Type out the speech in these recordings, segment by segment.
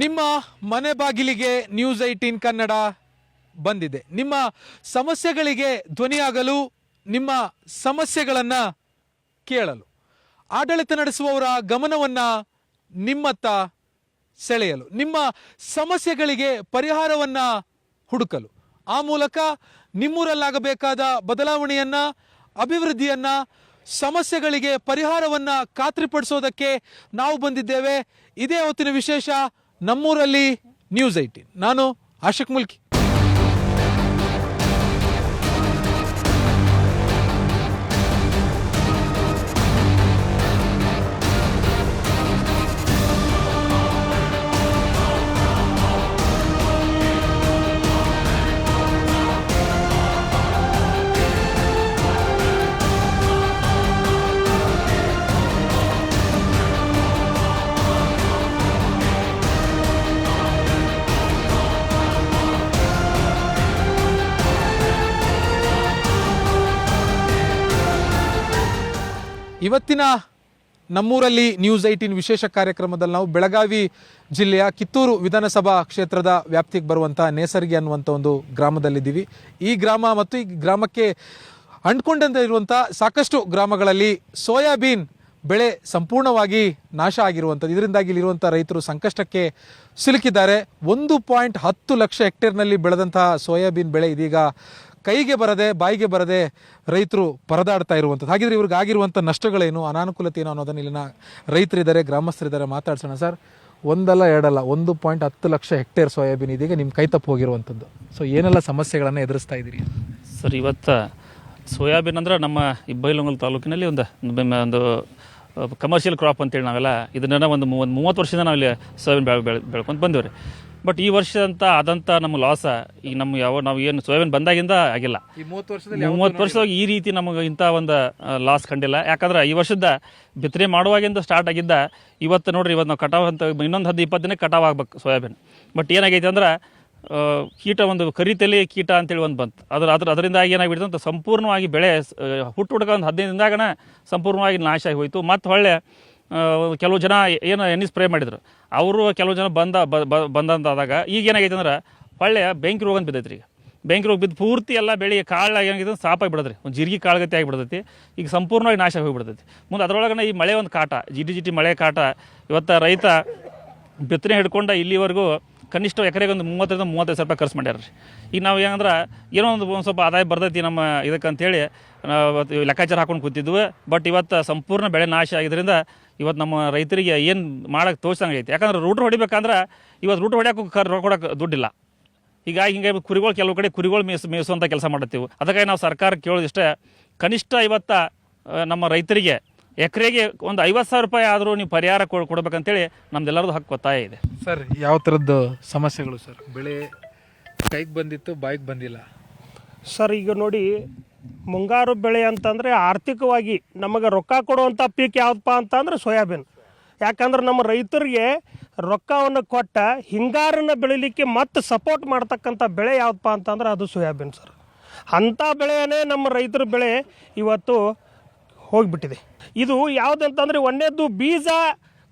ನಿಮ್ಮ ಮನೆ ಬಾಗಿಲಿಗೆ ನ್ಯೂಸ್ 18 ಕನ್ನಡ ಬಂದಿದೆ. ನಿಮ್ಮ ಸಮಸ್ಯೆಗಳಿಗೆ ಧ್ವನಿಯಾಗಲು, ನಿಮ್ಮ ಸಮಸ್ಯೆಗಳನ್ನು ಕೇಳಲು, ಆಡಳಿತ ನಡೆಸುವವರ ಗಮನವನ್ನು ನಿಮ್ಮತ್ತ ಸೆಳೆಯಲು, ನಿಮ್ಮ ಸಮಸ್ಯೆಗಳಿಗೆ ಪರಿಹಾರವನ್ನು ಹುಡುಕಲು, ಆ ಮೂಲಕ ನಿಮ್ಮೂರಲ್ಲಾಗಬೇಕಾದ ಬದಲಾವಣೆಯನ್ನು, ಅಭಿವೃದ್ಧಿಯನ್ನು, ಸಮಸ್ಯೆಗಳಿಗೆ ಪರಿಹಾರವನ್ನು ಖಾತ್ರಿಪಡಿಸೋದಕ್ಕೆ ನಾವು ಬಂದಿದ್ದೇವೆ. ಇದೇ ಹೊತ್ತಿನ ವಿಶೇಷ ನಮ್ಮೂರಲ್ಲಿ ನ್ಯೂಸ್ 18. ನಾನು ಆಶಿಕ್ ಮುಲ್ಕಿ. ಇವತ್ತಿನ ನಮ್ಮೂರಲ್ಲಿ ನ್ಯೂಸ್ 18 ವಿಶೇಷ ಕಾರ್ಯಕ್ರಮದಲ್ಲಿ ನಾವು ಬೆಳಗಾವಿ ಜಿಲ್ಲೆಯ ಕಿತ್ತೂರು ವಿಧಾನಸಭಾ ಕ್ಷೇತ್ರದ ವ್ಯಾಪ್ತಿಗೆ ಬರುವಂಥ ನೇಸರ್ಗಿ ಅನ್ನುವಂಥ ಒಂದು ಗ್ರಾಮದಲ್ಲಿದ್ದೀವಿ. ಈ ಗ್ರಾಮ ಮತ್ತು ಈ ಗ್ರಾಮಕ್ಕೆ ಅಂಟ್ಕೊಂಡಂತೆ ಇರುವಂಥ ಸಾಕಷ್ಟು ಗ್ರಾಮಗಳಲ್ಲಿ ಸೋಯಾಬೀನ್ ಬೆಳೆ ಸಂಪೂರ್ಣವಾಗಿ ನಾಶ ಆಗಿರುವಂಥದ್ದು. ಇದರಿಂದಾಗಿ ಇಲ್ಲಿರುವಂಥ ರೈತರು ಸಂಕಷ್ಟಕ್ಕೆ ಸಿಲುಕಿದ್ದಾರೆ. 1.10 ಲಕ್ಷ ಹೆಕ್ಟೇರ್ನಲ್ಲಿ ಬೆಳೆದಂತಹ ಸೋಯಾಬೀನ್ ಬೆಳೆ ಇದೀಗ ಕೈಗೆ ಬರದೆ, ಬಾಯಿಗೆ ಬರದೆ ರೈತರು ಪರದಾಡ್ತಾ ಇರುವಂಥದ್ದು. ಹಾಗಿದ್ರೆ ಇವ್ರಿಗೆ ಆಗಿರುವಂಥ ನಷ್ಟಗಳೇನು, ಅನಾನುಕೂಲತೆ ಏನು ಅನ್ನೋದನ್ನು ಇಲ್ಲಿನ ರೈತರಿದ್ದಾರೆ, ಗ್ರಾಮಸ್ಥರಿದ್ದಾರೆ, ಮಾತಾಡ್ಸೋಣ. ಸರ್, ಒಂದಲ್ಲ ಎರಡಲ್ಲ 1.10 ಲಕ್ಷ ಹೆಕ್ಟೇರ್ ಸೋಯಾಬೀನ್ ಇದೀಗ ನಿಮ್ಮ ಕೈ ತಪ್ಪು ಹೋಗಿರುವಂಥದ್ದು. ಸೊ ಏನೆಲ್ಲ ಸಮಸ್ಯೆಗಳನ್ನು ಎದುರಿಸ್ತಾ ಇದ್ದೀರಿ? ಸರ್, ಇವತ್ತು ಸೋಯಾಬೀನ್ ಅಂದ್ರೆ ನಮ್ಮ ಈ ಬೈಲಹೊಂಗಲ ತಾಲೂಕಿನಲ್ಲಿ ಒಂದು ಕಮರ್ಷಿಯಲ್ ಕ್ರಾಪ್ ಅಂತೇಳಿ ನಾವೆಲ್ಲ ಇದನ್ನ ಒಂದು 30 ವರ್ಷದಿಂದ ನಾವು ಇಲ್ಲಿ ಸೋಯಾಬೀನ್ ಬೆಳ್ಕೊಂಡು ಬಂದೇವ್ರಿ. ಬಟ್ ಈ ವರ್ಷದಂತ ಆದಂಥ ನಮ್ಮ ಲಾಸ ಈಗ ನಾವು ಏನು ಸೋಯಾಬೀನ್ ಬಂದಾಗಿಂದ ಆಗಿಲ್ಲ. 30 ವರ್ಷದಾಗ ಈ ರೀತಿ ನಮಗೆ ಇಂಥ ಒಂದು ಲಾಸ್ ಕಂಡಿಲ್ಲ. ಯಾಕಂದ್ರೆ ಈ ವರ್ಷದ ಬಿತ್ತನೆ ಮಾಡುವಾಗಿಂದ ಸ್ಟಾರ್ಟ್ ಆಗಿದ್ದ ಇವತ್ತು ನೋಡ್ರಿ, ಇವತ್ತು ನಾವು ಕಟಾವ್ ಅಂತ ಇನ್ನೊಂದು 10-20 ದಿನಕ್ಕೆ ಕಟಾವ್ ಆಗ್ಬೇಕು ಸೋಯಾಬೀನ್. ಬಟ್ ಏನಾಗೈತೆ ಅಂದ್ರೆ ಕೀಟ, ಒಂದು ಕರಿತಲೆ ಕೀಟ ಅಂತೇಳಿ ಒಂದು ಬಂತು. ಅದರಿಂದಾಗಿ ಏನಾಗ್ಬಿಡ್ತು ಅಂತ ಸಂಪೂರ್ಣವಾಗಿ ಬೆಳೆ ಹುಟ್ಟುಕ ಒಂದು 15 ದಿನದಾಗನ ಸಂಪೂರ್ಣವಾಗಿ ನಾಶ ಆಗಿ ಹೋಯಿತು. ಮತ್ತು ಹೊಳ್ಳೆ ಕೆಲವು ಜನ ಏನು ಎಣ್ಣೆ ಸ್ಪ್ರೇ ಮಾಡಿದ್ರು, ಅವರು ಕೆಲವು ಜನ ಬಂದಂತಾದಾಗ ಈಗ ಏನಾಗೈತೆ ಅಂದ್ರೆ ಹೊಳ್ಳೆ ಬೆಂಕಿ ರೋಗ ಅಂತ ಬಿದ್ದೈತ್ರಿ. ಈಗ ಬೆಂಕಿ ರೋಗ ಬಿದ್ದು ಪೂರ್ತಿ ಎಲ್ಲ ಬೆಳೆ ಕಾಳು ಏನಾಗಿದೆ ಸಾಪಾಗಿ ಬಿಡದ್ರಿ, ಒಂದು ಜೀರಿಗೆ ಕಾಳುಗತಿ ಆಗಿಬಿಡ್ತೈತಿ. ಈಗ ಸಂಪೂರ್ಣವಾಗಿ ನಾಶ ಹೋಗಿಬಿಡ್ತೈತಿ. ಮುಂದೆ ಅದರೊಳಗನ ಈ ಮಳೆ ಒಂದು ಕಾಟ, ಜಿಟಿ ಮಳೆ ಕಾಟ. ಇವತ್ತು ರೈತ ಬಿತ್ತನೆ ಹಿಡ್ಕೊಂಡ ಇಲ್ಲಿವರೆಗೂ ಕನಿಷ್ಠ ಎಕರೆಗೆ ಒಂದು 30-35 ಸಾವಿರ ರೂಪಾಯಿ ಖರ್ಚು ಮಾಡ್ಯಾರ ರೀ. ಈಗ ನಾವು ಏನಂದ್ರೆ ಏನೋ ಒಂದು ಸ್ವಲ್ಪ ಆದಾಯ ಬರ್ತೈತಿ ನಮ್ಮ ಇದಕ್ಕಂತೇಳಿ ಲೆಕ್ಕಾಚಾರ ಹಾಕೊಂಡು ಕೂತಿದ್ವಿ. ಬಟ್ ಇವತ್ತು ಸಂಪೂರ್ಣ ಬೆಳೆ ನಾಶ ಆಗಿದ್ದರಿಂದ ಇವತ್ತು ನಮ್ಮ ರೈತರಿಗೆ ಏನು ಮಾಡೋಕ್ಕೆ ತೋರ್ಸಂಗೆ ಐತಿ. ಯಾಕಂದ್ರೆ ರೂಟ್ ಹೊಡಿಬೇಕಂದ್ರೆ ಇವತ್ತು ರೂಟ್ ಹೊಡ್ಯೋಕೆ ರೊಕ್ಕ ಕೊಡೋಕೆ ದುಡ್ಡಿಲ್ಲ. ಹೀಗಾಗಿ ಹಿಂಗೆ ಕುರಿಗಳು ಕೆಲವು ಕಡೆ ಕುರಿಗಳು ಮೇಯಿಸುವಂಥ ಕೆಲಸ ಮಾಡುತ್ತೀವಿ. ಅದಕ್ಕಾಗಿ ನಾವು ಸರ್ಕಾರಕ್ಕೆ ಕೇಳೋದಿಷ್ಟೇ, ಕನಿಷ್ಠ ಇವತ್ತು ನಮ್ಮ ರೈತರಿಗೆ ಎಕರೆಗೆ ಒಂದು 50,000 ರೂಪಾಯಿ ಆದರೂ ನೀವು ಪರಿಹಾರ ಕೊಡ್ಬೇಕಂತೇಳಿ ನಮ್ದೆಲ್ಲರದು ಹಕ್ಕು ಒತ್ತಾಯ ಇದೆ. ಸರ್, ಯಾವ ಥರದ್ದು ಸಮಸ್ಯೆಗಳು ಸರ್? ಬೆಳೆ ಕೈಗೆ ಬಂದಿತ್ತು, ಬಾಯಿಗೆ ಬಂದಿಲ್ಲ. ಸರ್, ಈಗ ನೋಡಿ, ಮುಂಗಾರು ಬೆಳೆ ಅಂತಂದರೆ ಆರ್ಥಿಕವಾಗಿ ನಮಗೆ ರೊಕ್ಕ ಕೊಡುವಂಥ ಪೀಕ್ ಯಾವುದಪ್ಪ ಅಂತಂದ್ರೆ ಸೋಯಾಬೀನ್. ಯಾಕಂದ್ರೆ ನಮ್ಮ ರೈತರಿಗೆ ರೊಕ್ಕವನ್ನು ಕೊಟ್ಟ ಹಿಂಗಾರನ್ನು ಬೆಳಿಲಿಕ್ಕೆ ಮತ್ತೆ ಸಪೋರ್ಟ್ ಮಾಡ್ತಕ್ಕಂಥ ಬೆಳೆ ಯಾವುದಪ್ಪ ಅಂತಂದ್ರೆ ಅದು ಸೋಯಾಬೀನ್ ಸರ್. ಅಂಥ ಬೆಳೆಯೇ ನಮ್ಮ ರೈತರ ಬೆಳೆ ಇವತ್ತು ಹೋಗಿಬಿಟ್ಟಿದೆ. ಇದು ಯಾವುದಂತಂದರೆ ಒಂದೇದ್ದು ಬೀಜ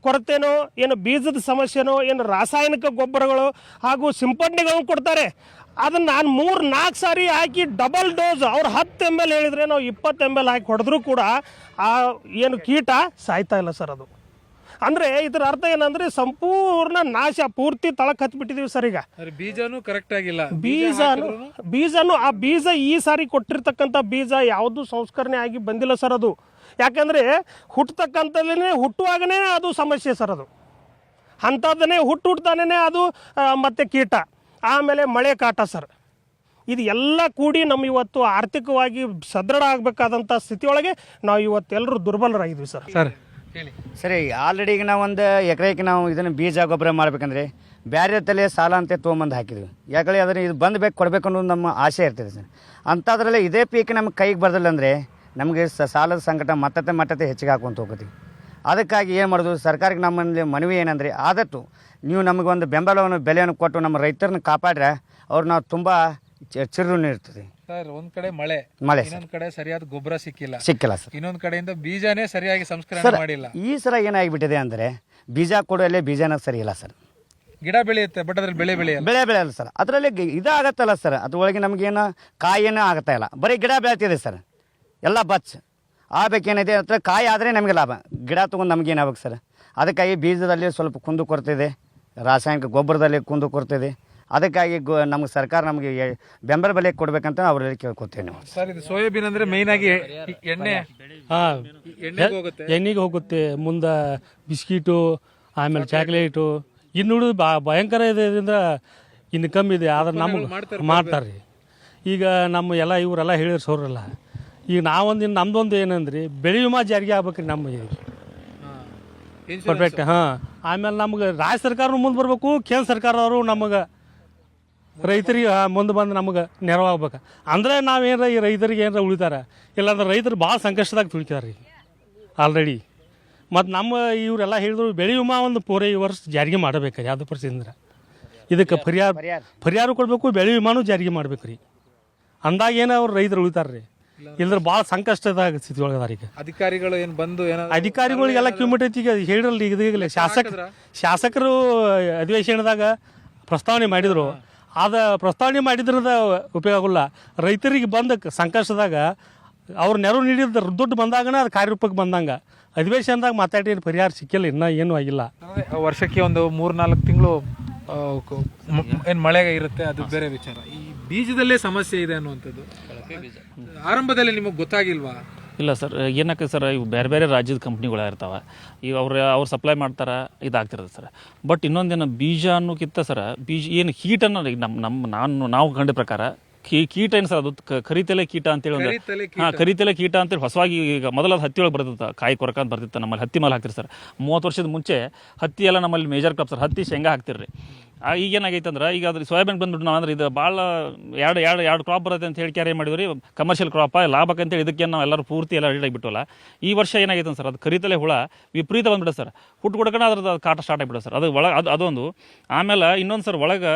ಕೊರತೆನೋ, ಏನು ಬೀಜದ ಸಮಸ್ಯೆನೋ, ಏನು ರಾಸಾಯನಿಕ ಗೊಬ್ಬರಗಳು ಹಾಗೂ ಸಿಂಪಡಣೆಗಳನ್ನು ಕೊಡ್ತಾರೆ. ಅದನ್ನು ನಾನು 3-4 ಸಾರಿ ಹಾಕಿ ಡಬಲ್ ಡೋಸ್, ಅವ್ರು 10 ml ಹೇಳಿದರೆ ನಾವು 20 ml ಹಾಕಿ ಹೊಡೆದ್ರೂ ಕೂಡ ಆ ಏನು ಕೀಟ ಸಾಯ್ತಾ ಇಲ್ಲ ಸರ್. ಅದು ಅಂದರೆ ಇದರ ಅರ್ಥ ಏನಂದರೆ ಸಂಪೂರ್ಣ ನಾಶ, ಪೂರ್ತಿ ತಳಕ್ಕೆ ಹತ್ಬಿಟ್ಟಿದ್ದೀವಿ ಸರ್. ಈಗ ಬೀಜನೂ ಕರೆಕ್ಟ್ ಆಗಿಲ್ಲ. ಬೀಜನೂ ಆ ಬೀಜ ಈ ಸಾರಿ ಕೊಟ್ಟಿರ್ತಕ್ಕಂಥ ಬೀಜ ಯಾವುದು ಸಂಸ್ಕರಣೆ ಆಗಿ ಬಂದಿಲ್ಲ ಸರ್. ಅದು ಯಾಕಂದರೆ ಹುಟ್ಟತಕ್ಕಂಥಲ್ಲೇ ಹುಟ್ಟುವಾಗನೇ ಅದು ಸಮಸ್ಯೆ ಸರ್. ಅದು ಅಂಥದ್ದನ್ನೇ ಹುಟ್ತಾನೇ ಅದು ಮತ್ತು ಕೀಟ, ಆಮೇಲೆ ಮಳೆ ಕಾಟ ಸರ್. ಇದು ಎಲ್ಲ ಕೂಡಿ ನಮ್ಮ ಇವತ್ತು ಆರ್ಥಿಕವಾಗಿ ಸದೃಢ ಆಗಬೇಕಾದಂಥ ಸ್ಥಿತಿಯೊಳಗೆ ನಾವು ಇವತ್ತೆಲ್ಲರೂ ದುರ್ಬಲರಾಗಿದ್ವಿ ಸರ್. ಸರಿ, ಆಲ್ರೆಡಿ ಈಗ ನಾವು ಒಂದು ಎಕರೆಗೆ ನಾವು ಇದನ್ನು ಬೀಜ ಗೊಬ್ಬರ ಮಾಡ್ಬೇಕಂದ್ರೆ ಬೇರೆ ತಲೆ ಸಾಲ ಅಂತ ತೊಗೊಂಬಂದು ಹಾಕಿದ್ವಿ. ಯಾಕಂದರೆ ಅದನ್ನು ಇದು ಬಂದು ಕೊಡಬೇಕು ಅನ್ನೋದು ನಮ್ಮ ಆಸೆ ಇರ್ತದೆ ಸರ್. ಅಂಥದ್ರಲ್ಲಿ ಇದೇ ಪೀಕ್ ನಮ್ಗೆ ಕೈಗೆ ಬರ್ದಿಲ್ಲ ಅಂದರೆ ನಮಗೆ ಸಾಲದ ಸಂಕಟ ಮತ್ತತ್ತೆ ಹೆಚ್ಚಿಗೆ ಹಾಕೊಂತ ಹೋಗ್ತೀವಿ. ಅದಕ್ಕಾಗಿ ಏನು ಮಾಡೋದು, ಸರ್ಕಾರಕ್ಕೆ ನಮ್ಮಲ್ಲಿ ಮನವಿ ಏನಂದರೆ ಆದಷ್ಟು ನೀವು ನಮಗೆ ಒಂದು ಬೆಂಬಲವನ್ನು ಬೆಲೆಯನ್ನು ಕೊಟ್ಟು ನಮ್ಮ ರೈತರನ್ನ ಕಾಪಾಡ್ರೆ ಅವ್ರು ನಾವು ತುಂಬ ಚಿರುಣಿ ಇರ್ತದೆ ಸರ್. ಒಂದ್ ಕಡೆ ಮಳೆ, ಇನ್ನೊಂದ್ ಕಡೆ ಸರಿಯಾದ ಗೊಬ್ಬರ ಸಿಕ್ಕಿಲ್ಲ ಸರ್. ಇನ್ನೊಂದ್ ಕಡೆಯಿಂದ ಬೀಜನೇ ಸರಿಯಾಗಿ ಸಂಸ್ಕರಣೆ ಮಾಡಿಲ್ಲ. ಈ ಸಲ ಏನಾಗಿಬಿಟ್ಟಿದೆ ಅಂದರೆ ಬೀಜ ಕೊಡುವಲ್ಲೇ ಬೀಜನ ಸರಿ ಇಲ್ಲ ಸರ್. ಗಿಡ ಬೆಳೆಯುತ್ತೆ ಬಟ್ ಅದ್ರಲ್ಲಿ ಬೆಳೆಯಲ್ಲ. ಬೆಳೆಯಲ್ಲ ಸರ್. ಅದರಲ್ಲಿ ಇದಾಗತ್ತಲ್ಲ ಸರ್, ಅದ್ರೊಳಗೆ ನಮಗೇನು ಕಾಯಿನೂ ಆಗ್ತಾ ಇಲ್ಲ, ಬರೀ ಗಿಡ ಬೆಳೆತಿದೆ ಸರ್. ಎಲ್ಲ ಬಚ್ ಆಗಬೇಕೇನಿದೆ ಅಥವಾ ಕಾಯಿ ಆದರೆ ನಮಗೆ ಲಾಭ, ಗಿಡ ತೊಗೊಂಡು ನಮಗೇನಾಗಬೇಕು ಸರ್. ಅದಕ್ಕಾಗಿ ಬೀಜದಲ್ಲಿ ಸ್ವಲ್ಪ ಕುಂದು ಕೊರತಿದೆ, ರಾಸಾಯನಿಕ ಗೊಬ್ಬರದಲ್ಲಿ ಕುಂದು ಕೊರತಿದೆ. ಅದಕ್ಕಾಗಿ ನಮಗೆ ಸರ್ಕಾರ ನಮಗೆ ಬೆಂಬಲ ಬೆಲೆ ಕೊಡ್ಬೇಕಂತ ಅವರಲ್ಲಿ ಕೇಳ್ಕೊತೀವಿ ನಾವು ಸರ್. ಇದು ಸೋಯಾಬೀನ್ ಅಂದ್ರೆ ಮೇಯ್ನ್ ಆಗಿ ಎಣ್ಣೆ ಎಣ್ಣೆಗೆ ಹೋಗುತ್ತೆ, ಮುಂದೆ ಬಿಸ್ಕಿಟು, ಆಮೇಲೆ ಚಾಕ್ಲೇಟು, ಇನ್ನು ಉಳಿದು ಭಯಂಕರ ಇದರಿಂದ ಇನ್ಕಮ್ ಇದೆ. ಆದ್ರೆ ನಮಗೆ ಮಾಡ್ತಾರೆ ರೀ. ಈಗ ನಮ್ಮ ಎಲ್ಲ ಇವರೆಲ್ಲ ಹೇಳಿದ್ರು ಸೋರಲ್ಲ. ಈಗ ನಾವೊಂದು ನಮ್ದೊಂದು ಏನಂದ್ರಿ ಬೆಳೆ ವಿಮಾ ಜಾರಿಗೆ ಆಗ್ಬೇಕ್ರಿ ನಮಗೆ ಪರ್ಫೆಕ್ಟ್. ಆಮೇಲೆ ನಮ್ಗೆ ರಾಜ್ಯ ಸರ್ಕಾರನು ಮುಂದೆ ಬರ್ಬೇಕು, ಕೇಂದ್ರ ಸರ್ಕಾರದವರು ನಮಗೆ ರೈತರಿಗೆ ಮುಂದೆ ಬಂದು ನಮಗೆ ನೆರವಾಗ್ಬೇಕು. ಅಂದರೆ ನಾವೇನಾರ ಈ ರೈತರಿಗೆ ಏನಾರ ಉಳಿತಾರೆ, ಇಲ್ಲಾಂದ್ರೆ ರೈತರು ಭಾಳ ಸಂಕಷ್ಟದಾಗ ತುಳಿತಾರೆ ರೀ ಆಲ್ರೆಡಿ. ಮತ್ತು ನಮ್ಮ ಇವರೆಲ್ಲ ಹೇಳಿದ್ರು ಬೆಳೆ ವಿಮಾ ಒಂದು ಪೂರೈ ವರ್ಷ ಜಾರಿಗೆ ಮಾಡಬೇಕು. ಯಾವ್ದು ಪರಿಸ್ಥಿತಿ ಇದಕ್ಕೆ ಪರಿಹಾರ ಕೊಡಬೇಕು, ಬೆಳೆ ವಿಮಾನೂ ಜಾರಿಗೆ ಮಾಡ್ಬೇಕು ರೀ. ಅಂದಾಗ ಏನೋ ಅವ್ರು ರೈತರು ಉಳಿತಾರೆ ರೀ. ಇಲ್ಲದ್ರೆ ಭಾಳ ಸಂಕಷ್ಟದಾಗ ಸ್ಥಿತಿ ಒಳಗದಾರ ಈಗ. ಅಧಿಕಾರಿಗಳು ಏನು ಬಂದು ಅಧಿಕಾರಿಗಳಿಗೆಲ್ಲ ಕಿಲೋಮೀಟರ್ ಈಗ ಹೇಳಿರಲ್ಲ. ಈಗ ಶಾಸಕರು ಅಧಿವೇಶನದಾಗ ಪ್ರಸ್ತಾವನೆ ಮಾಡಿದರು. ಆದ ಪ್ರಸ್ತಾವನೆ ಮಾಡಿದ್ರದ ಉಪಯೋಗ ಆಗೋಲ್ಲ. ರೈತರಿಗೆ ಬಂದ ಸಂಕಷ್ಟದಾಗ ಅವ್ರು ನೆರವು ನೀಡಿದ ದುಡ್ಡು ಬಂದಾಗನ ಅದು ಕಾರ್ಯರೂಪಕ್ಕೆ ಬಂದಂಗೆ. ಅಧಿವೇಶನದಾಗ ಮಾತಾಡಿ ಪರಿಹಾರ ಸಿಕ್ಕಿಲ್ಲ, ಇನ್ನೂ ಏನೂ ಆಗಿಲ್ಲ. ವರ್ಷಕ್ಕೆ ಒಂದು 3-4 ತಿಂಗಳು ಏನು ಮಳೆ ಇರುತ್ತೆ, ಅದು ಬೇರೆ ವಿಚಾರ. ಈ ಬೀಜದಲ್ಲೇ ಸಮಸ್ಯೆ ಇದೆ ಅನ್ನುವಂಥದ್ದು ಆರಂಭದಲ್ಲಿ ನಿಮಗೆ ಗೊತ್ತಾಗಿಲ್ವಾ? ಇಲ್ಲ ಸರ್, ಏನಕ್ಕೆ ಸರ್, ಇವು ಬೇರೆ ಬೇರೆ ರಾಜ್ಯದ ಕಂಪ್ನಿಗಳು ಇರ್ತಾವೆ. ಈಗ ಅವ್ರು ಸಪ್ಲೈ ಮಾಡ್ತಾರೆ, ಇದಾಗ್ತಿರ್ತದೆ ಸರ್. ಬಟ್ ಇನ್ನೊಂದೇನು ಬೀಜ ಅನ್ನೋಕ್ಕಿಂತ ಸರ್, ಬೀಜ ಏನು ಕೀಟನ್ನು ಈಗ ನಾವು ಕಂಡ ಪ್ರಕಾರ ಕೀಟ ಏನು ಸರ್, ಅದು ಕರಿತಲೆ ಕೀಟ ಅಂತೇಳಿ ಒಂದು ಕರಿತಲೆ ಕೀಟ ಅಂತೇಳಿ ಹೊಸವಾಗಿ ಈಗ ಮೊದಲು ಹತ್ತಿ ಒಳಗೆ ಬರ್ತಿತ್ತು, ಕಾಯಿ ಕೊರಕ ಅಂತ ಬರ್ತಿತ್ತು. ನಮ್ಮಲ್ಲಿ ಹತ್ತಿ ಮೇಲೆ ಹಾಕ್ತಿರಿ ಸರ್. 30 ವರ್ಷದ ಮುಂಚೆ ಹತ್ತಿ ಎಲ್ಲ ನಮ್ಮಲ್ಲಿ ಮೇಜರ್ ಕ್ರಾಪ್ ಸರ್, ಹತ್ತಿ ಶೇಂಗಾ ಹಾಕ್ತಿರ್ರಿ. ಈಗೇನಾಗೈತೆ ಅಂದ್ರೆ ಈಗ ಅದ್ರ ಸೋಯಾಬೀನ್ ಬಂದ್ಬಿಟ್ಟು ನಾವು ಅಂದ್ರೆ ಇದು ಭಾಳ ಎರಡು ಕ್ರಾಪ್ ಬರುತ್ತೆ ಅಂತ ಹೇಳಿ ಕ್ಯಾರಿ ಮಾಡಿದ್ವಿ ರೀ. ಕಮರ್ಷಿಯಲ್ ಕ್ರಾಪ್ ಲಾಭಕ್ಕಂತೇಳಿ ಇದಕ್ಕೆ ನಾವು ಎಲ್ಲರೂ ಪೂರ್ತಿ ಎಲ್ಲ ರೆಡಿ ಆಗಿಬಿಟ್ಟವಲ್ಲ. ಈ ವರ್ಷ ಏನಾಗೈತೆ ಸರ್, ಅದು ಕರಿತಲೆ ಹುಳ ವಿಪರೀತ ಬಂದ್ಬಿಡ ಸರ್. ಹುಟ್ಟು ಕೊಡ್ಕೊಂಡು ಅದ್ರದ್ದು ಕಾಟ ಸ್ಟಾರ್ಟ್ ಆಗಿಬಿಡ ಸರ್. ಅದು ಅದೊಂದು. ಆಮೇಲೆ ಇನ್ನೊಂದು ಸರ್, ಒಳಗೆ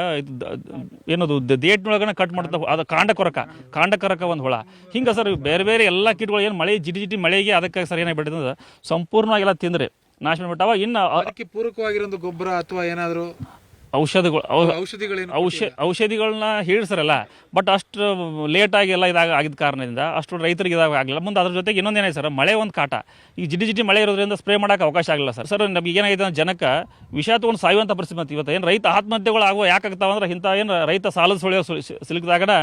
ಏನದು ದೇಟ್ನೊಳಗನ ಕಟ್ ಮಾಡ್ತಾ ಅದು ಕಾಂಡ ಕೊರಕ ಒಂದು ಹುಳ. ಹಿಂಗೆ ಸರ್ ಬೇರೆ ಬೇರೆ ಎಲ್ಲ ಕೀಟಗಳು ಏನು ಮಳೆ ಜಿಟಿ ಮಳೆಗೆ ಅದಕ್ಕೆ ಸರ್ ಏನಾಗ್ಬಿಟ್ಟಿದೆ, ಸಂಪೂರ್ಣವಾಗಿ ಎಲ್ಲ ತಿಂದ್ರೆ ನಾಶ ಮಾಡಿಬಿಟ್ಟಾವ. ಇನ್ನು ಅದಕ್ಕೆ ಪೂರಕವಾಗಿರೋ ಗೊಬ್ಬರ ಅಥವಾ ಏನಾದರೂ ಔಷಧಿಗಳನ್ನ ಹೇಳಿಸ್ರಲ್ಲ. ಬಟ್ ಅಷ್ಟು ಲೇಟಾಗಿ ಎಲ್ಲ ಆಗಿದ್ದ ಕಾರಣದಿಂದ ಅಷ್ಟು ರೈತರಿಗೆ ಇದಾಗಲಿಲ್ಲ. ಮುಂದೆ ಅದ್ರ ಜೊತೆಗೆ ಇನ್ನೊಂದೇನಾಯ್ತು ಸರ್, ಮಳೆ ಒಂದು ಕಾಟ. ಈಗ ಜಿಟಿ ಮಳೆ ಇರೋದ್ರಿಂದ ಸ್ಪ್ರೇ ಮಾಡೋಕೆ ಅವಕಾಶ ಆಗಲಿಲ್ಲ ಸರ್. ನಮಗೆ ಏನಾಗಿದೆ ಅಂದ್ರೆ ಜನಕ್ಕೆ ವಿಷ ತೊಗೊಂಡು ಸಾಯುವಂಥ ಪರಿಸ್ಥಿತಿ ಬಂತು. ಇವತ್ತು ಏನು ರೈತ ಆತ್ಮಹತ್ಯೆಗಳು ಯಾಕಾಗ್ತಾವ ಅಂದ್ರೆ ಇಂಥ ಏನು ರೈತ ಸಾಲದ ಸುಳಿಯೋ ಸಿಲುಕಿದಾಗನ